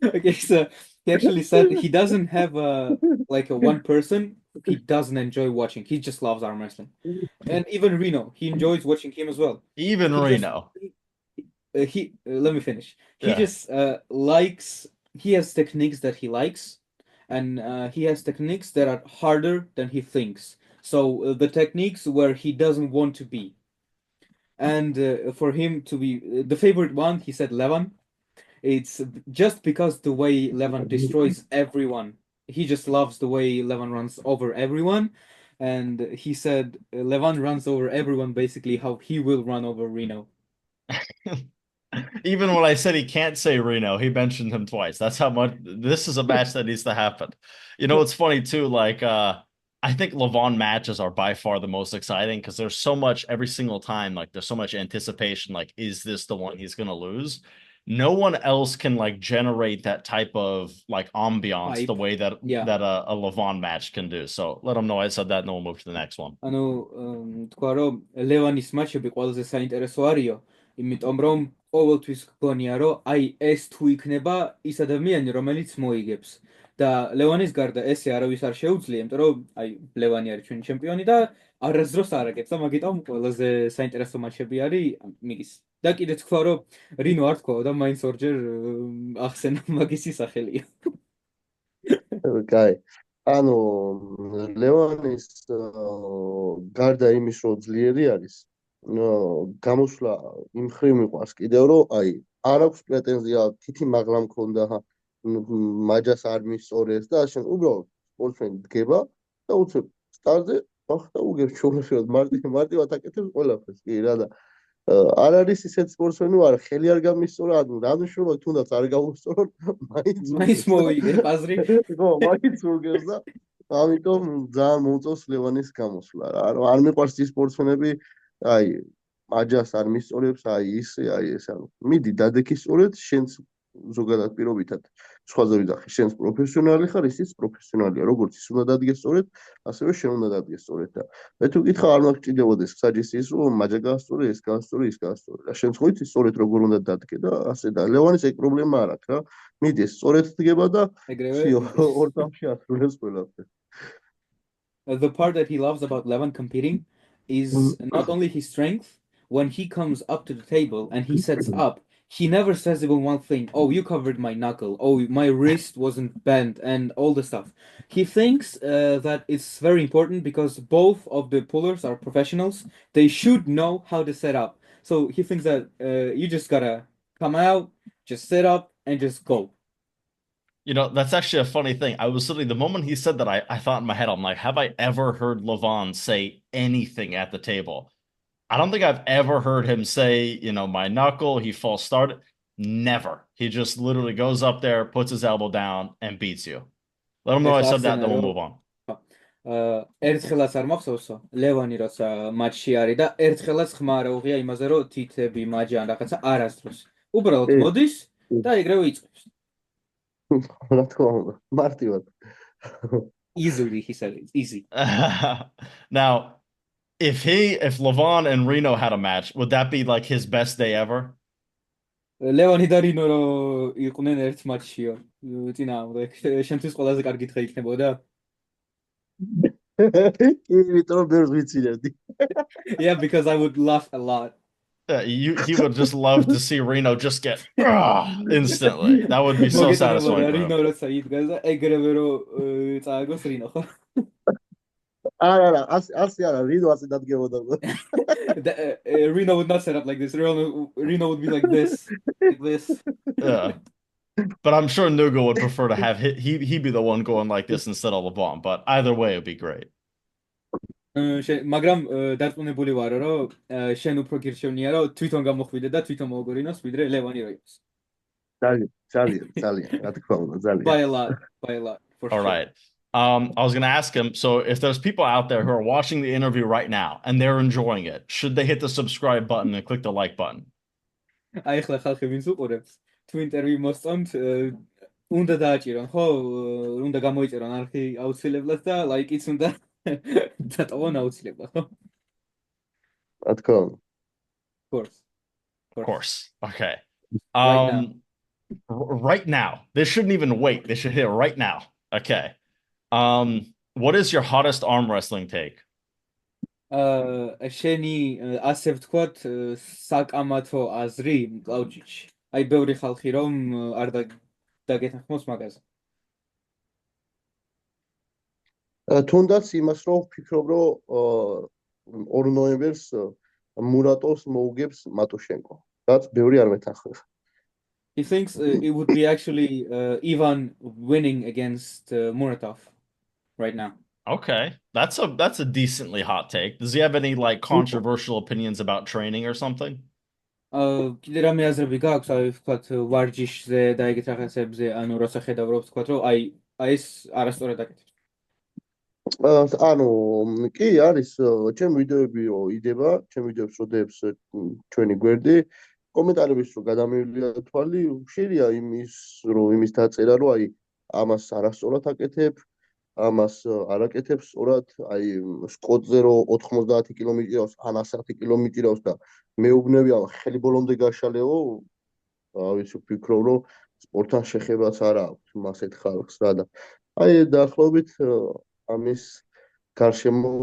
Okay, so he actually said he doesn't have like a one person he doesn't enjoy watching. He just loves arm wrestling. And even Rino, he enjoys watching him as well. Even He just Reno. let me finish. He Yeah. just likes, he has techniques that he likes, and he has techniques that are harder than he thinks. So the techniques where he doesn't want to be. And for him to be the favorite one, he said Levan. It's just because the way Levan destroys everyone. He just loves the way Levan runs over everyone. And he said Levan runs over everyone basically how he will run over Rino. Even when I said he can't say Reno, he mentioned him twice. That's how much this is a match that needs to happen. You know, it's funny too, like I think Levan matches are by far the most exciting because there's so much every single time, like there's so much anticipation, like, is this the one he's gonna lose? No one else can like generate that type of like ambiance the Hype. way that Yeah. a Levan match can do. So let him know I said that, and then we'll move to the next one. ანუ თქვა რომ ლევანის მატჩები ყველაზე საინტერესო არისო, იმიტომ რომ ყოველთვის გგონია რომ აი ეს თუ იქნება ის ადამიანი რომელიც მოიგებს და ლევანის გარდა ესე არავის არ შეუძლია, იმიტომ რომ აი ლევანი არის ჩვენი ჩემპიონი და არასდროს არ აკეთებს და მაგიტომ ყველაზე საინტერესო მატჩები არის მიგის. და კიდე თქვა რომ რინო არ თქვა და მაინც ორჯერ ახსენა მაგისი სახელია. კაი. ანუ ლევანის გარდა იმის რომ ძლიერი არის, გამოსვლა იმ ხრივ მიყვარს კიდევ რომ აი არ აქვს პრეტენზია თითი მაღლა მქონდა მაჯას არ მისწორეს და შენ უბრალოდ სპორტსმენი დგება და უცებ სტარტზე ახლა უგებ ჩურაშოთ მარტივად აკეთებს ყველაფერს კი რა და არ არის ისეთ სპორტსმენი ვარ, ხელი არ გამისწორა, რა მნიშვნელობა თუნდაც არ გავუსწორო, მაინც მაინც ურგებს და მოვიგე პაზრი. ხო, მაინც ურგებს და ამიტომ ძალიან მომწონს ლევანის გამოსვლა რა. არ მიყვარს ის სპორტსმენები, აი, მაჯას არ მისწორებს, აი ისე, აი ეს, ანუ მიდი დადექი სწორედ, შენც ზოგადად პირობითად სხვაზე ვიძახი, შენც პროფესიონალი ხარ, ისიც პროფესიონალია, როგორც ის უნდა დადგეს სწორედ, ასევე შენ უნდა დადგეს სწორედ და მე თუ გითხრა არ მაქვს ჭირდებოდეს საჯის ის, რომ მაჯა გაასწორე, ეს გაასწორე, ის გაასწორე. და შენ ხო იცი სწორედ როგორ უნდა დადგე და ასე და ლევანის ეგ პრობლემა არ აქვს რა. მიდი ეს სწორედ დგება და ეგრევე всё, მიდის. ორ წამში ასრულებს ყველაფერს. The part that he loves about Levan competing is not only his strength. When he comes up to the table and he sets up, he never says even one thing. Oh, you covered my knuckle. Oh, my wrist wasn't bent, and all the stuff. He thinks that it's very important because both of the pullers are professionals. They should know how to set up. So he thinks that you just gotta come out, just set up, and just go. You know, that's actually a funny thing. I was sitting, the moment he said that, I thought in my head, I'm like, have I ever heard Levan say anything at the table? I don't think I've ever heard him say, you know, my knuckle, he false started. Never. He just literally goes up there, puts his elbow down, and beats you. Let him know I ეხლა said that, ახსენე then we'll რომ move on. ერთხელაც არ მახსოვსო ლევანი როცა მატჩში არის და ერთხელაც ხმა არ აუღია იმაზე რომ თითები მაჯი ან რაღაცა არასდროს უბრალოდ მოდის და ეგრევე იწყებს. რა თქმა უნდა, მარტივად. Easily he said it's easy. Now, if Levan and Rino had a match, would that be like his best day ever? ლევანი და რინო რო იყვნენ ერთ მატჩშიო წინააღმდეგ შენთვის ყველაზე კარგი დღე იქნებოდა. იმიტომ ბევრს ვიცინებდი. Yeah, because I would laugh a lot. He would just love to see Rino just get instantly. That would be so satisfying for რინო him. როცა იდგას და ეგრევე რო წააგოს რინო ხო? არა, ასე არა, რინო ასე დადგებოდა. Rino would not set up like this. Rino would be like this, like this. Yeah. But I'm sure Nugo would prefer to have he be the one going like this instead of LeVon. But either way, it'd be great. მაგრამ დარწმუნებული ვარო, რომ შენ უფრო გირჩევნია, რომ თვითონ გამოხვიდე და თვითონ მოვგო რინოს, ვიდრე ლევანი რო იყოს. ძალიან, რა თქმა უნდა, ძალიან. By a lot, for All sure. right. I was going to ask him, so if there's people out there who are watching the interview right now and they're enjoying it, should they hit the subscribe button and click the like button? აი ახლა ხალხი ვინც უყურებს, თუ ინტერვიუ მოსწონთ, უნდა დააჭირონ, ხო, უნდა გამოიწერონ არხი აუცილებლად და ლაიკიც უნდა დატოვონ აუცილებლად, ხო? რა თქმა უნდა. Of course. Okay. Right now. They shouldn't even wait. They should hit it right now. Okay. What is your hottest arm wrestling take? შენი ასე ვთქვათ, საკამათო აზრი მკლავჭიდში. აი ბევრი ხალხი რომ არ დაგეთანხმოს მაგაზე. თუნდაც იმას რომ ვფიქრობ, რომ 2 ნოემბერს მურატოვს მოუგებს მატუშენკო. რაც ბევრი არ მეთანხმება. He thinks it would be actually Ivan winning against Muratov right now. Okay, that's a decently hot take. Does he have any like controversial opinions about training or something? კიდე რამე აზრები გაქვს, აი ვთქვათ ვარჯიშზე და ეგეთ რაღაცებზე, ანუ როცა ხედავ რომ ვთქვათ რომ აი ეს არასწორად აკეთებს. ანუ კი არის, ჩემ ვიდეოები რო იდება, ჩემ ვიდეოებს რო დებს ჩვენი გვერდი, კომენტარების რო გადამევლია თვალი, შეიძლება იმის დაწერა, რომ აი ამას არასწორად აკეთებ, ამას არ აკეთებს სწორად, აი სკოტზე რო 90 კილომეტრავს, ან 100 კილომეტრავს და მეუბნებია ხელი ბოლომდე გაშალეო, ვიცი ვფიქრობ, რომ სპორტთან შეხებაც არ აქვს მასეთ ხალხს რა და აი დაახლოებით ამის გარშემო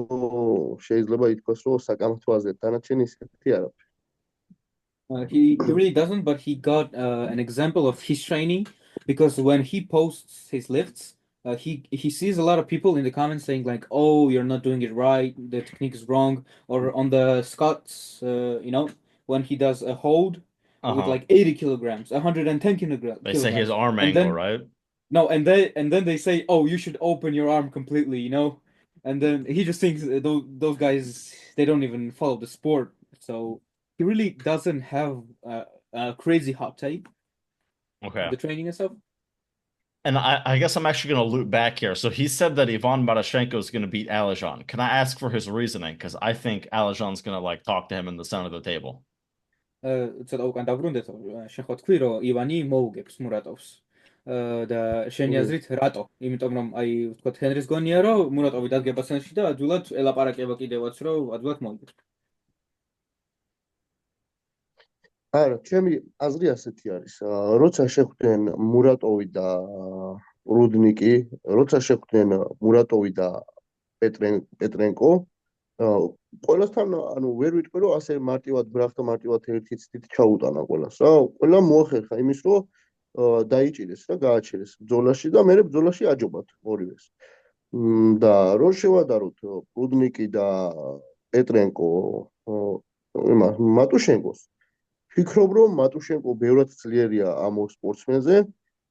შეიძლება ითქვას, რომ საკამათო აზრია, დანარჩენი ისეთი არაფერი. He really doesn't, but he got an example of his training because when he posts his lifts, he sees a lot of people in the comments saying like, "Oh, you're not doing it right. The technique is wrong." Or on the squats, when he does a hold with like 80 kilograms, 110 kilograms. They say his arm and angle, then, right? No, and then they say, "Oh, you should open your arm completely," And then he just thinks those guys, they don't even follow the sport, so he really doesn't have a crazy hot take Okay. in the training and stuff. And I guess I'm actually going to loop back here. So he said that Ivan Matyushenko is going to beat Alizhan. Can I ask for his reasoning? Because I think Alizhan's going to like talk to him in the center of the table. ცოტა უკან დაბრუნდეთო, შენ ხო თქვი, რომ ივანი მოუგებს მურატოვს. და შენი აზრით რატო? იმიტომ რომ აი ვთქვათ ჰენრის გონია, რომ მურატოვი დადგება სცენაში და ადვილად ელაპარაკება კიდევაც, რომ ადვილად მოიგებს. არა, ჩემი აზრი ასეთი არის. როცა შეხვდნენ მურატოვი და რუდნიკი, როცა შეხვდნენ მურატოვი და პეტრენკო, ყველასთან ანუ ვერ ვიტყვი რომ ასე მარტივად ბრახტა მარტივად ერთი ცდით ჩაუტანა ყველას რა. ყველა მოახერხა იმის რომ დაიჭირეს რა, გააჩერეს ბრძოლაში და მე ბრძოლაში აჯობათ ორივეს. და რო შევადაროთ რუდნიკი და პეტრენკო მატუშენკოს, ვფიქრობ რომ მატუშენკო ბევრად ძლიერია ამ სპორტსმენზე,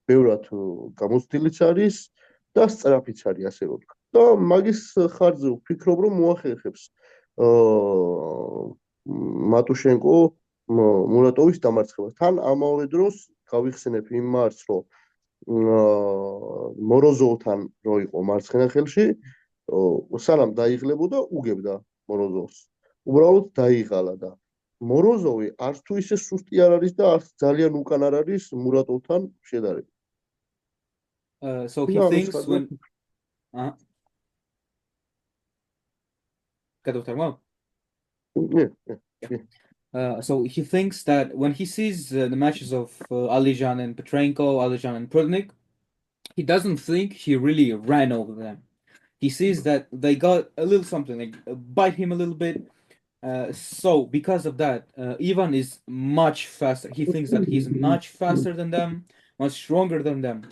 ბევრად გამოცდილიც არის და სწრაფიც არის ასე რომ ვთქვა. და მაგის ხარჯზე ვფიქრობ რომ მოახერხებს მატუშენკო მურატოვის დამარცხებას. თან ამავე დროს გავიხსენებ იმ მარცხს, რომ მოროზოვთან რო იყო მარცხენა ხელში, სანამ დაიღლებოდა უგებდა მოროზოვს. უბრალოდ დაიღალა და მოროზოვი არც თუ ისე სუსტი არ არის და არც ძალიან უკან არ არის მურატოვთან შედარებით. So he thinks when so he thinks that when he sees the matches of Alizhan and Petrenko, Alizhan and Prudnik, he doesn't think he really ran over them. He sees that they got a little something, like bite him a little bit. So because of that, Ivan is much faster. He thinks that he's much faster than them, much stronger than them.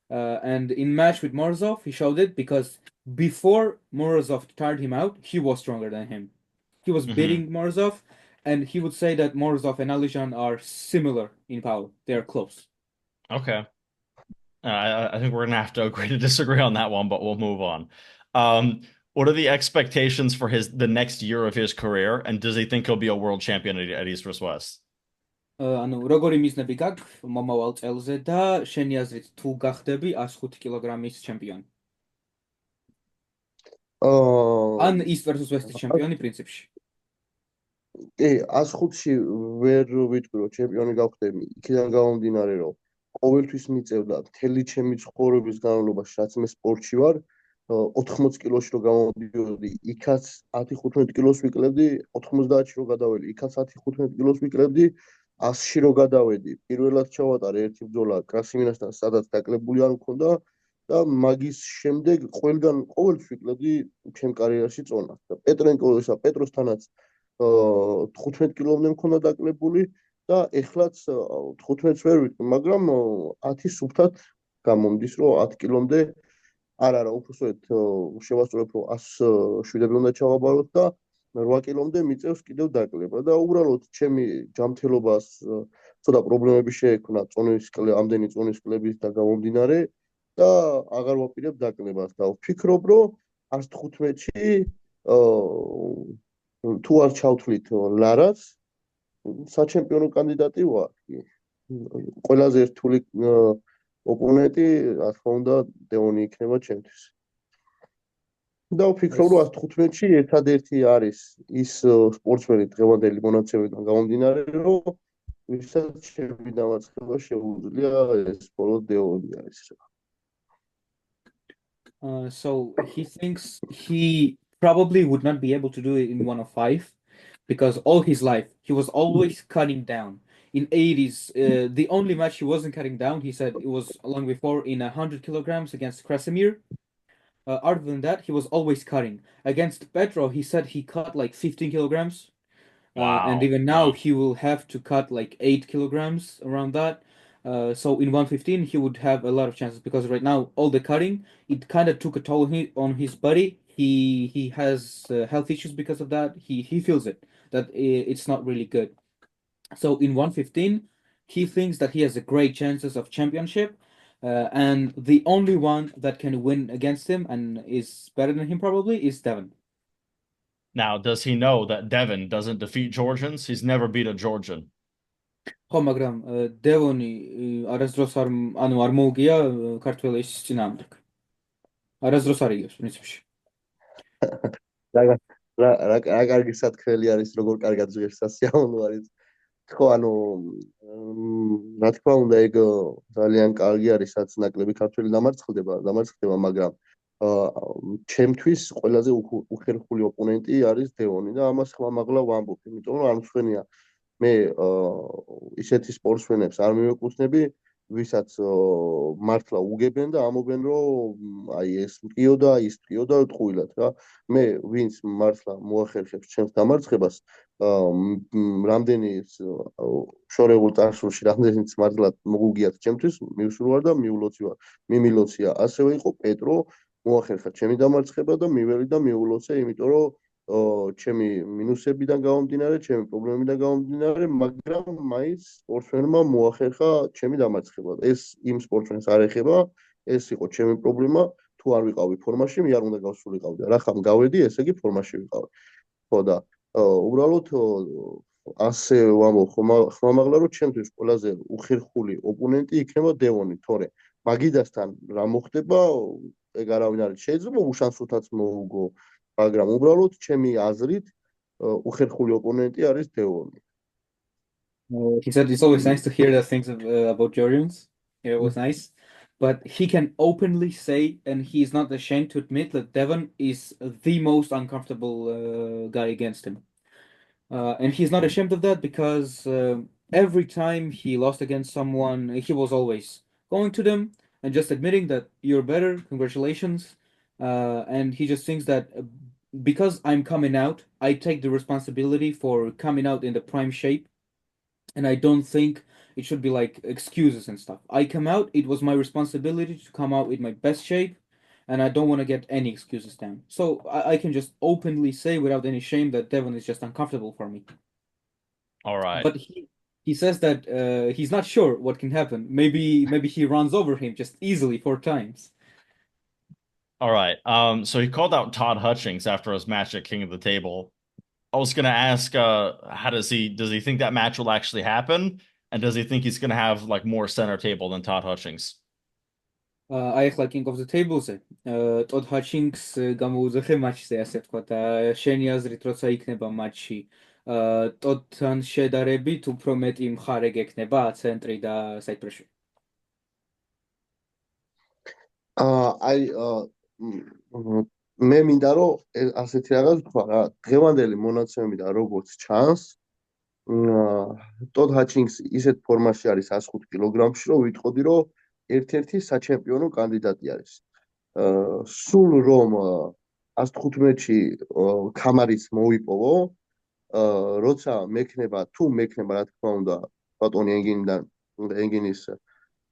And in match with Morozov, he showed it because before Morozov tired him out, he was stronger than him. He was beating Morozov, and he would say that Morozov and Alizhan are similar in power. They are close. Okay. I think we're going to have to agree to disagree on that one, but we'll move on. What are the expectations for the next year of his career, and does he think he'll be a world champion at East vs West? ანუ როგორი მიზნები გაქვს მომავალ წელზე და შენი აზრით თუ გახდები 105 კილოგრამის ჩემპიონი? ან East vs West-ის ჩემპიონი პრინციპში. კი, 105-ში ვერ ვიტყვი რომ ჩემპიონი გავხდები, იქიდან გამომდინარე რომ ყოველთვის მიწევდა მთელი ჩემი ცხოვრების განმავლობაში, რაც მე სპორტში ვარ, 80 კილოში რო გამოდიოდი, იქაც 10-15 კილოს ვიკლებდი, 90-ში რო გადაველი, იქაც 10-15 კილოს ვიკლებდი, 100-ში რო გადავედი, პირველად ჩავატარე ერთი ბრძოლა კრასიმინასთან, სადაც დაკლებული არ მქონდა და მაგის შემდეგ ყოველთვის ვიკლებდი ჩემ კარიერაში წონას. და პეტროსთანაც 15 კილომდე მქონდა დაკლებული და ეხლაც 15-ს ვერ ვიტყვი, მაგრამ 10 სუფთად გამომდის, რომ 10 კილომდე არა, უბრალოდ შევასწორებ, რომ 107-ზე უნდა ჩავაბაროთ და 8 კილომდე მიწევს კიდევ დაკლება და უბრალოდ ჩემი ჯანმრთელობას ცოტა პრობლემები შეექმნა ამდენი წონის კლების და გამომდინარე და აღარ ვაპირებ დაკლებას და ვფიქრობ, რომ 115-ში თუ არ ჩავთვლით ლარას, საჩემპიონო კანდიდატი ვარ. ყველაზე რთული ოპონენტი, რა თქმა უნდა, დეონი იქნება ჩემთვის. და ვფიქრობ, რომ 115-ში ერთადერთი არის ის სპორტსმენი დღევანდელი მონაცემებიდან გამომდინარე, რომ ვისაც ჩემი დამარცხება შეუძლია, ეს ბოლოს დეონი არის. So he thinks he probably would not be able to do it in 105 because all his life he was always cutting down. In 80s, the only match he wasn't cutting down, he said it was long before in 100 kilograms against Krasimir. Other than that, he was always cutting. Against Petro, he said he cut like 15 kilograms. Wow. And even now, he will have to cut like 8 kilograms around that. So in 115, he would have a lot of chances because right now, all the cutting, it kind of took a toll on his body. He has health issues because of that. He feels it, that it's not really good. So in 115, he thinks that he has a great chances of championship. And the only one that can win against him and is better than him probably is Devon. Now, does he know that Devin doesn't defeat Georgians? He's never beat a Georgian. ხო, მაგრამ დევონი არასდროს არ მოუგია ქართველის წინააღმდეგ. არასდროს არ იგებს პრინციპში. რა რა კარგი სათქმელი არის, როგორ კარგად ჟღერს სასიამოვნო არის. ხო, რა თქმა უნდა, ეგ ძალიან კარგი არის, რაც ნაკლები ქართველი დამარცხდება, მაგრამ ჩემთვის ყველაზე უხერხული ოპონენტი არის დევონი და ამას ხმამაღლა ვამბობ, იმიტომ რომ არ მსვენია მე ისეთი სპორტსმენებს არ მივეკუთვნები, ვისაც მართლა უგებენ და ამობენ, რომ აი ეს მტკიოდა, ის მტკიოდა ტყუილად რა. მე ვინც მართლა მოახერხებს ჩემს დამარცხებას, რამდენი შორეულ წარსულში რამდენიც მართლა მოგუგიათ ჩემთვის, მივსურვარ და მიმილოცია. ასევე იყო პეტრო, მოახერხა ჩემი დამარცხება და მიველი და მიულოცე, იმიტომ რომ ჩემი მინუსებიდან გამომდინარე, ჩემი პრობლემებიდან გამომდინარე, მაგრამ მაინც სპორტსმენმა მოახერხა ჩემი დამარცხება. ეს იმ სპორტსმენს არ ეხება, ეს იყო ჩემი პრობლემა, თუ არ ვიყავი ფორმაში, მე არ უნდა გავსულიყავდი. რა ხამ გავედი, ესე იგი ფორმაში ვიყავი. ხო და უბრალოდ ასე ვამბობ ხმამაღლა, რომ ჩემთვის ყველაზე უხერხული ოპონენტი იქნება დევონი, თორე მაგიდასთან რა მოხდება, ეგ არავინ არის. შეიძლება უშანსოთაც მოუგო, მაგრამ უბრალოდ ჩემი აზრით უხერხული ოპონენტი არის დევონი. He said it's always nice to hear the things about Georgians. It was nice. But he can openly say, and he's not ashamed to admit, that Devon is the most uncomfortable guy against him. And he's not ashamed of that because every time he lost against someone, he was always going to them and just admitting that you're better, congratulations. And he just thinks that because I'm coming out, I take the responsibility for coming out in the prime shape. And I don't think it should be like excuses and stuff. I come out, it was my responsibility to come out with my best shape, and I don't want to get any excuses down. So I can just openly say without any shame that Devon is just uncomfortable for me. All right. But he says that he's not sure what can happen. Maybe he runs over him just easily 4 times. All right. So he called out Todd Hutchings after his match at King of the Table. I was gonna ask, how does he think that match will actually happen? And does he think he's gonna have like more center table than Todd Hutchings? აი ახლა King of the Table-ზე Todd Hutchings გამოუძახე матჩზე, ასე ვთქვათ. შენი აზრით, როცა იქნება матჩი, Todd-თან შედარებით უფრო მეტი მხარე გექნება ცენტრი და side pressure? მე მინდა რომ ასეთი რაღაც ვთქვა რა, დღევანდელი მონაცემიდან როგორც ჩანს, Todd Hutchings ისეთ ფორმაში არის 105 კილოგრამში, რომ ვიტყოდი, რომ ერთ-ერთი საჩემპიონო კანდიდატი არის. სულ რომ 115-ში ქამარიც მოიპოვო, როცა მექნება, რა თქმა უნდა, ბატონი ენგინის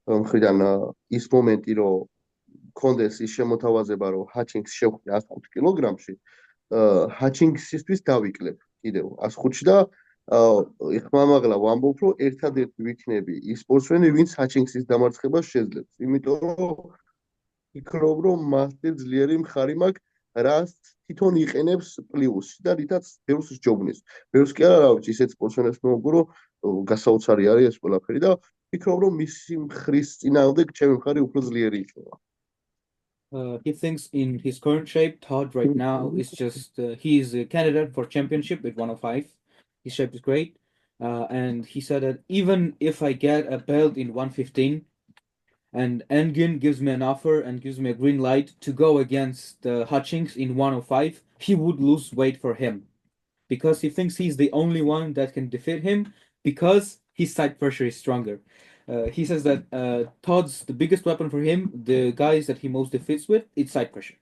მხრიდან ის მომენტი, რომ კონდეს ის შემოთავაზება, რომ Hutchings შევხვდა 105 კილოგრამში, Hutchings-ისთვის დავიკლებ კიდევ 105-ში და ხმამაღლა ვამბობ, რომ ერთადერთი ვიქნები ის სპორტსმენი, ვინც Hutchings-ის დამარცხებას შეძლებს. იმიტომ რომ ვფიქრობ, რომ მასზე ძლიერი მხარი მაქვს, რაც თვითონ იყენებს პლუსში და რითაც ბევრს სჯობნის. ბევრს კი არა ვიცი, ისეთ სპორტსმენებს მოვუგო, რომ გასაოცარი არის ეს ყველაფერი და ვფიქრობ, რომ მისი მხრის წინააღმდეგ ჩემი მხარი უფრო ძლიერი იქნება. He thinks in his current shape, Todd right now is just he's a candidate for championship with 105. His shape is great, and he said that even if I get a belt in 115, and Engin gives me an offer and gives me a green light to go against Hutchings in 105, he would lose weight for him because he thinks he's the only one that can defeat him because his side pressure is stronger. He says that Todd's the biggest weapon for him, the guys that he most defeats with, it's side pressure.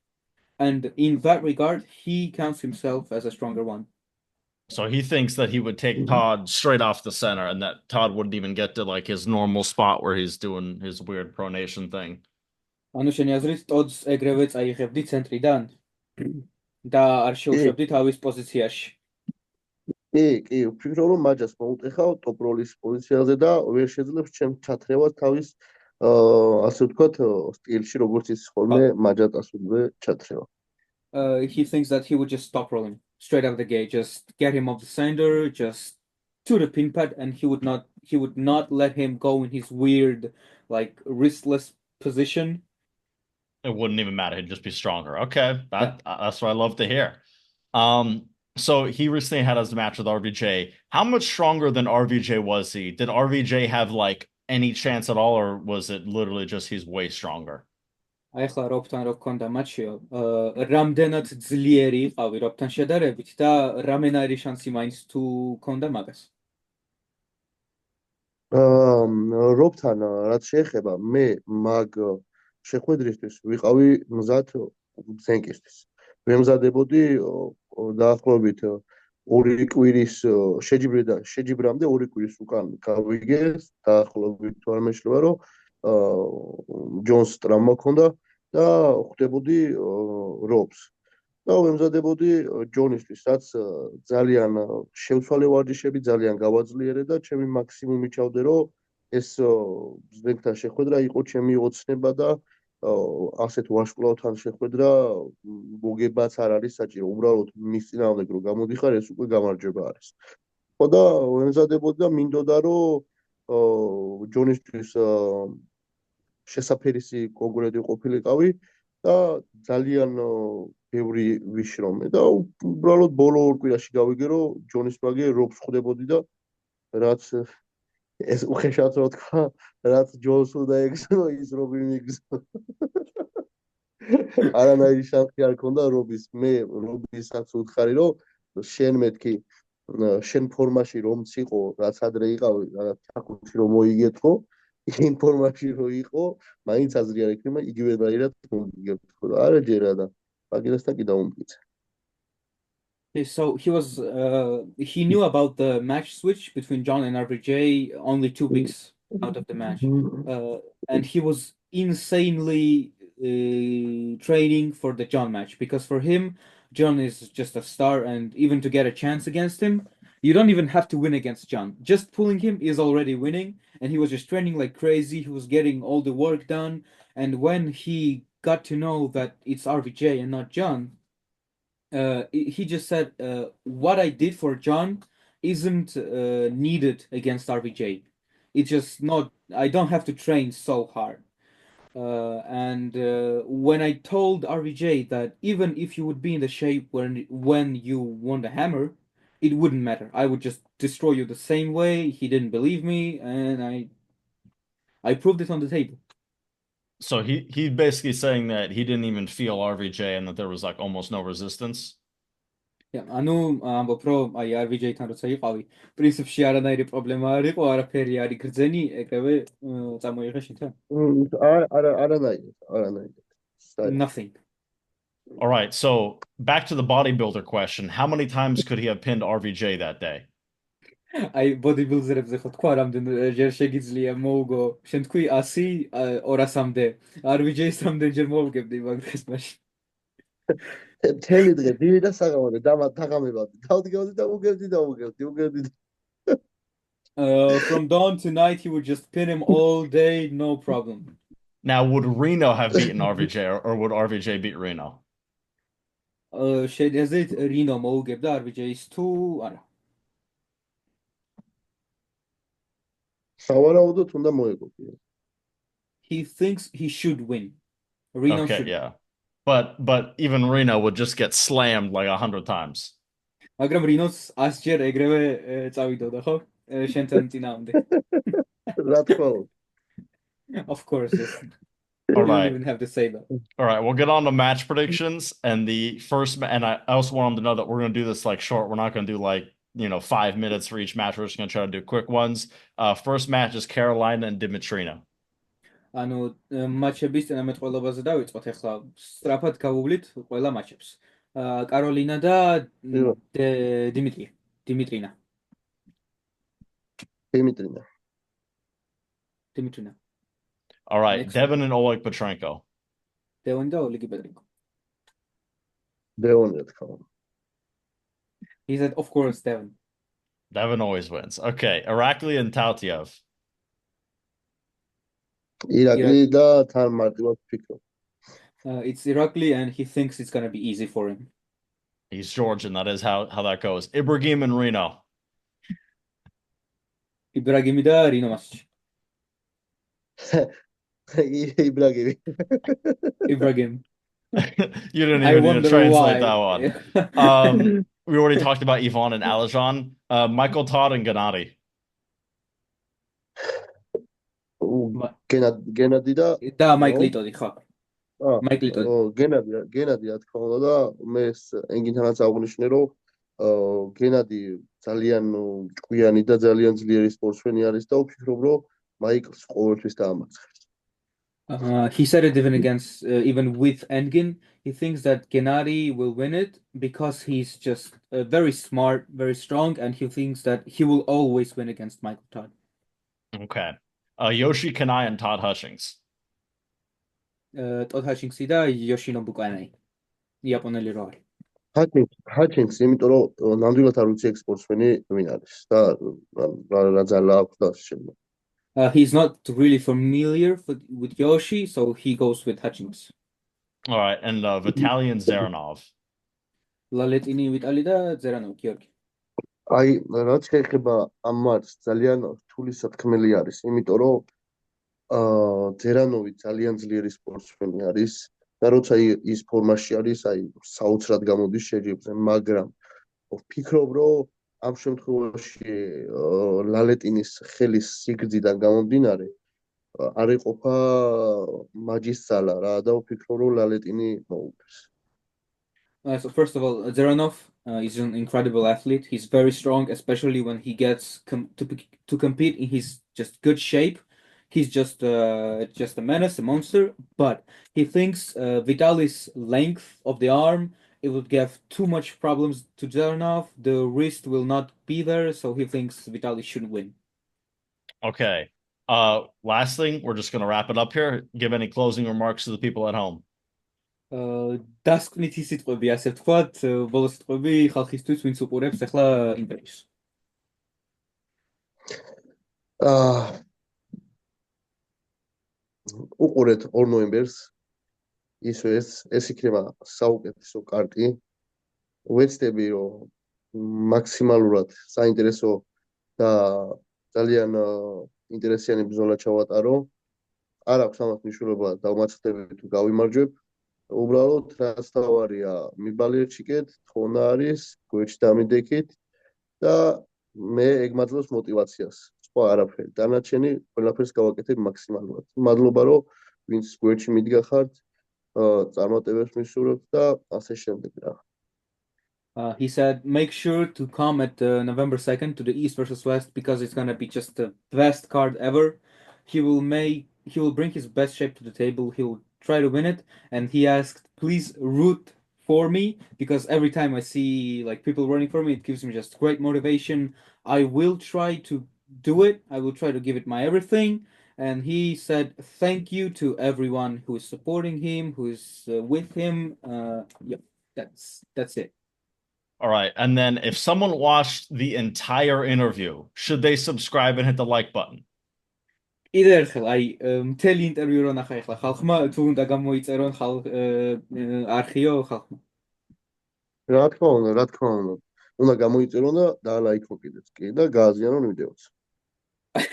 And in that regard, he counts himself as a stronger one. So he thinks that he would take Todd straight off the center and that Todd wouldn't even get to like his normal spot where he's doing his weird pronation thing. ანუ შენი აზრით, Todd's ეგრევე წაიღებდი ცენტრიდან და არ შეუშვებდი თავის პოზიციაში. კი, ვფიქრობ, რომ მაჯას მოუტეხავ ტოპ როლის პოზიციაზე და ვერ შეძლებს ჩემს ჩათრევას თავის ასე ვთქვათ სტილში, როგორც ის ხოლმე მაჯა ტასულზე ჩათრევა. He thinks that he would just stop rolling. straight out of the gate. Just get him off the center, just to the pin pad, and he would not let him go in his weird, like wristless position. It wouldn't even matter. He'd just be stronger. Okay, Yeah. that's what I love to hear. Um, so he recently had his match with RVJ. How much stronger than RVJ was he? Did RVJ have like any chance at all, or was it literally just he's way stronger? აი ახლა რობთან რო გქონდა მატჩიო, რამდენად ძლიერი იყავი რობთან შედარებით და რამენაირი შანსი მაინც თუ ქონდა მაგას. რობთან რაც შეეხება მე მაგ შეხვედრისთვის ვიყავი მზად ზენკისთვის. ვემზადებოდი დაახლოებით 2 კვირის შეჯიბრამდე 2 კვირის უკან გავიგეს დაახლოებით თუ არ მეშლება რომ ჯონს ტრავმა ჰქონდა და ხვდებოდი რობს და ვემზადებოდი ჯონისთვის, რაც ძალიან შევცვალე ვარჯიშები, ძალიან გავაძლიერე და ჩემი მაქსიმუმი ჩავდე, რომ ეს ზვეგთან შეხვედრა იყო ჩემი ოცნება და ასეთ ვარსკვლავთან შეხვედრა მოგებაც არ არის საჭირო. უბრალოდ მის წინააღმდეგ რო გამოდიხარ, ეს უკვე გამარჯვება არის. ხო და ვემზადებოდი და მინდოდა, რომ ჯონისთვის შესაფერისი კონკურენტი ყოფილიყავი და ძალიან ბევრი ვიშრომე და უბრალოდ ბოლო 2 კვირაში გავიგე რომ ჯონის მაგე რობს ხვდებოდი და რაც ეს უხეშად რო თქვა რაც ჯონს უნდა ეგზო ის რობი მიგზო არანაირი შანსი არ ქონდა რობის მე რობისაც უთხარი რომ შენ მეთქი შენ ფორმაში რომც იყო რაც ადრე იყავი რაღაც თაკუში რომ მოიგეთო ინფორმაში რო იყო მაინც აზრი არ ექნება იგივენაირად მომიგებთ ხო და არა ჯერა და მაგილასთან კი დაუმტკიცე. Okay, so he knew about the match switch between John and RVJ only 2 weeks out of the match. And he was insanely training for the John match because for him, John is just a star, and even to get a chance against him, you don't even have to win against John. Just pulling him is already winning, and he was just training like crazy. He was getting all the work done, and when he got to know that it's RVJ and not John, he just said, "What I did for John isn't needed against RVJ. It's just not. I don't have to train so hard." And when I told RVJ that even if you would be in the shape when you won the hammer, it wouldn't matter. I would just destroy you the same way. He didn't believe me, and I proved it on the table. So he basically saying that he didn't even feel RVJ and that there was like almost no resistance. Yeah, ანუ ამბობ რომ აი RVJ-თან როცა იყავი, პრინციპში არანაირი პრობლემა არ იყო, არაფერი არ იგრძენი, ეგრევე წამოიღე შენთან. არანაირი. Nothing. All right, so back to the bodybuilder question. How many times could he have pinned RVJ that day? აი bodybuilder-ებზე ხო თქვა რამდენ ჯერ შეგიძლია მოუგო, შენ თქვი 100 200-მდე, RVJ-ს რამდენჯერ მოვუგებდი მაგ დღეს მაშინ. მთელი დღე დილი და საღამოდი დაღამებოდი. დავდგებოდი და უგებდი. From dawn to night, he would just pin him all day, no problem. Now, would Rino have beaten RVJ or would RVJ beat Rino? Შედეგად Rino მოუგებდა RVJ-ს თუ არა. სავარაუდოდ უნდა მოეგო. He thinks he should win. Rino Okay, should. yeah. But even Rino would just get slammed like 100 times. მაგრამ Rino-ს 100-ჯერ ეგრევე წავიდოდა, ხო? შენთან წინააღმდეგ. რა თქმა უნდა. Of course, yes. All You don't right. even have to say that. All right, we'll get on to match predictions and the first and I also want them to know that we're going to do this like short. We're not going to do like, 5 minutes for each match. We're just going to try to do quick ones. First match is Carolina and Dimitrina. ანუ მატჩების წინამეტყველობაზე დავიწყოთ ახლა. სწრაფად გავუვლით ყველა მატჩებს. კაროლინა და დიმიტრინა. All right, Next. Devin and Oleg Petrenko. დევონი და ოლეგი პეტრენკო. დევონი რა თქმა უნდა. He said, of course, Devin. Devin always wins. Okay, Irakli and Tautiev. ირაკლი და თან მარტივად ვფიქრობ. It's Irakli, and he thinks it's gonna be easy for him. He's Georgian. That is how that goes. Ibrahim and Rino. იბრაგიმი და რინო მასში. იბრაგიმი. Ibrahim. You didn't I even need to wonder translate why. that one. We already talked about Ivan and Alizhan. Michael Todd and Gennady. გენადი და და მაიკლ ლიტონი ხო? მაიკლ ლიტონი. გენადი რა თქმა უნდა და მე ენგინთანაც აღვნიშნე რომ გენადი ძალიან ჭკვიანი და ძალიან ძლიერი სპორტსმენი არის და ვფიქრობ რომ მაიკლს ყოველთვის დაამარცხებს. He said it even with Engin. He thinks that Gennady will win it because he's just very smart, very strong, and he thinks that he will always win against Michael Todd. Okay. Yoshi Kanai and Todd Hutchings. Todd Hutchings და Yoshinobu Kanai. იაპონელი რო არის. Hutchings, იმიტომ რომ ნამდვილად არ ვიცი ეგ სპორტსმენი ვინ არის და რა ძალა აქვს და შემდეგ. He's not really familiar with Yoshi, so he goes with Hutchings. All right, and Vitaly and Zaranov. Laletini Vitali და Zaranov, Georgi. აი, რაც შეეხება ამ მატჩს, ძალიან რთული სათქმელი არის, იმიტომ რომ ზერანოვი ძალიან ძლიერი სპორტსმენი არის და როცა ის ფორმაში არის, აი, საოცრად გამოდის შეჯიბრზე, მაგრამ ვფიქრობ, რომ ამ შემთხვევაში ლალეტინის ხელის სიგრძიდან გამომდინარე არ იყოფა მაჯის ძალა რა და ვფიქრობ, რომ ლალეტინი მოუგებს. So first of all, Zaranov is an incredible athlete. He's very strong, especially when he gets to compete in his just good shape. He's just a menace, a monster. But he thinks Vitaly's length of the arm, it would give too much problems to Zaranov. The wrist will not be there, so he thinks Vitaly should win. Okay. Last thing, we're just going to wrap it up here. Give any closing remarks to the people at home. დასკვნითი სიტყვები, ასე ვთქვათ, ბოლოს სიტყვები ხალხისთვის, ვინც უყურებს ახლა ინტერვიუს. უყურეთ 2 ნოემბერს. ეს იქნება საუკეთესო კარტი. ვეცდები, რომ მაქსიმალურად საინტერესო და ძალიან ინტერესიანი ბრძოლა ჩავატარო. არ აქვს ამას მნიშვნელობა დავმარცხდები თუ გავიმარჯვებ. უბრალოდ რაც თავარია მიბალიერჩიკეთ, თხოვნა არის, გვერდში დამიდექით და მე ეგ მაძლევს мотивაციას. სხვა არაფერი. დანარჩენი ყველაფერს გავაკეთებ მაქსიმალურად. მადლობა რომ ვინც გვერდში მიდგახართ, წარმატებებს მისურვებთ და ასე შემდეგ რა. He said, make sure to come at November 2nd to the East versus West because it's gonna be just the best card ever. He will bring his best shape to the table. He'll try to win it, and he asked, please root for me because every time I see like people running for me, it gives me just great motivation. I will try to do it. I will try to give it my everything. And he said, thank you to everyone who is supporting him, who is with him. Yeah, that's it. All right. And then if someone watched the entire interview, should they subscribe and hit the like button? კიდევ ერთხელ, აი, მთელი ინტერვიუ რო ნახა ახლა ხალხმა, თუ უნდა გამოიწერონ არხიო ხალხმა. რა თქმა უნდა. უნდა გამოიწერონ და დაალაიქონ კიდეც კი და გააზიანონ ვიდეოც.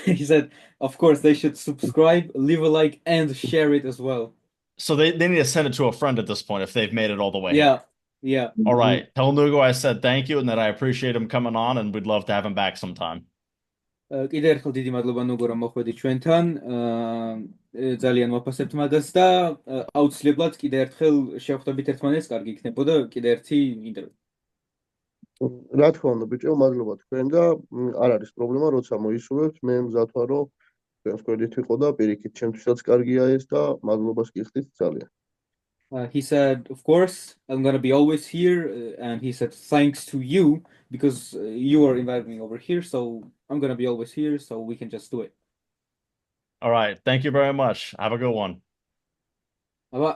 He said, of course, they should subscribe, leave a like, and share it as well. So they need to send it to a friend at this point if they've made it all the way. Yeah. All right. Tell Nugo I said thank you and that I appreciate him coming on and we'd love to have him back sometime. კიდევ ერთხელ დიდი მადლობა ნუგო რომ მოხვედით ჩვენთან. ძალიან ვაფასებთ მაგას და აუცილებლად კიდევ ერთხელ შევხვდებით ერთმანეთს, კარგი იქნებოდა კიდევ ერთი ინტერვიუ. რა თქმა უნდა, ბიჭო, მადლობა თქვენ და არ არის პრობლემა, როცა მოისურვებთ, მე მზად ვარ, რომ თქვენს გვერდით ვიყო და პირიქით ჩემთვისაც კარგია ეს და მადლობას გიხდით ძალიან. He said, of course, I'm going to be always here. And he said, thanks to you, because you are inviting me over here. So I'm going to be always here, so we can just do it. All right. Thank you very much. Have a good one. Bye-bye.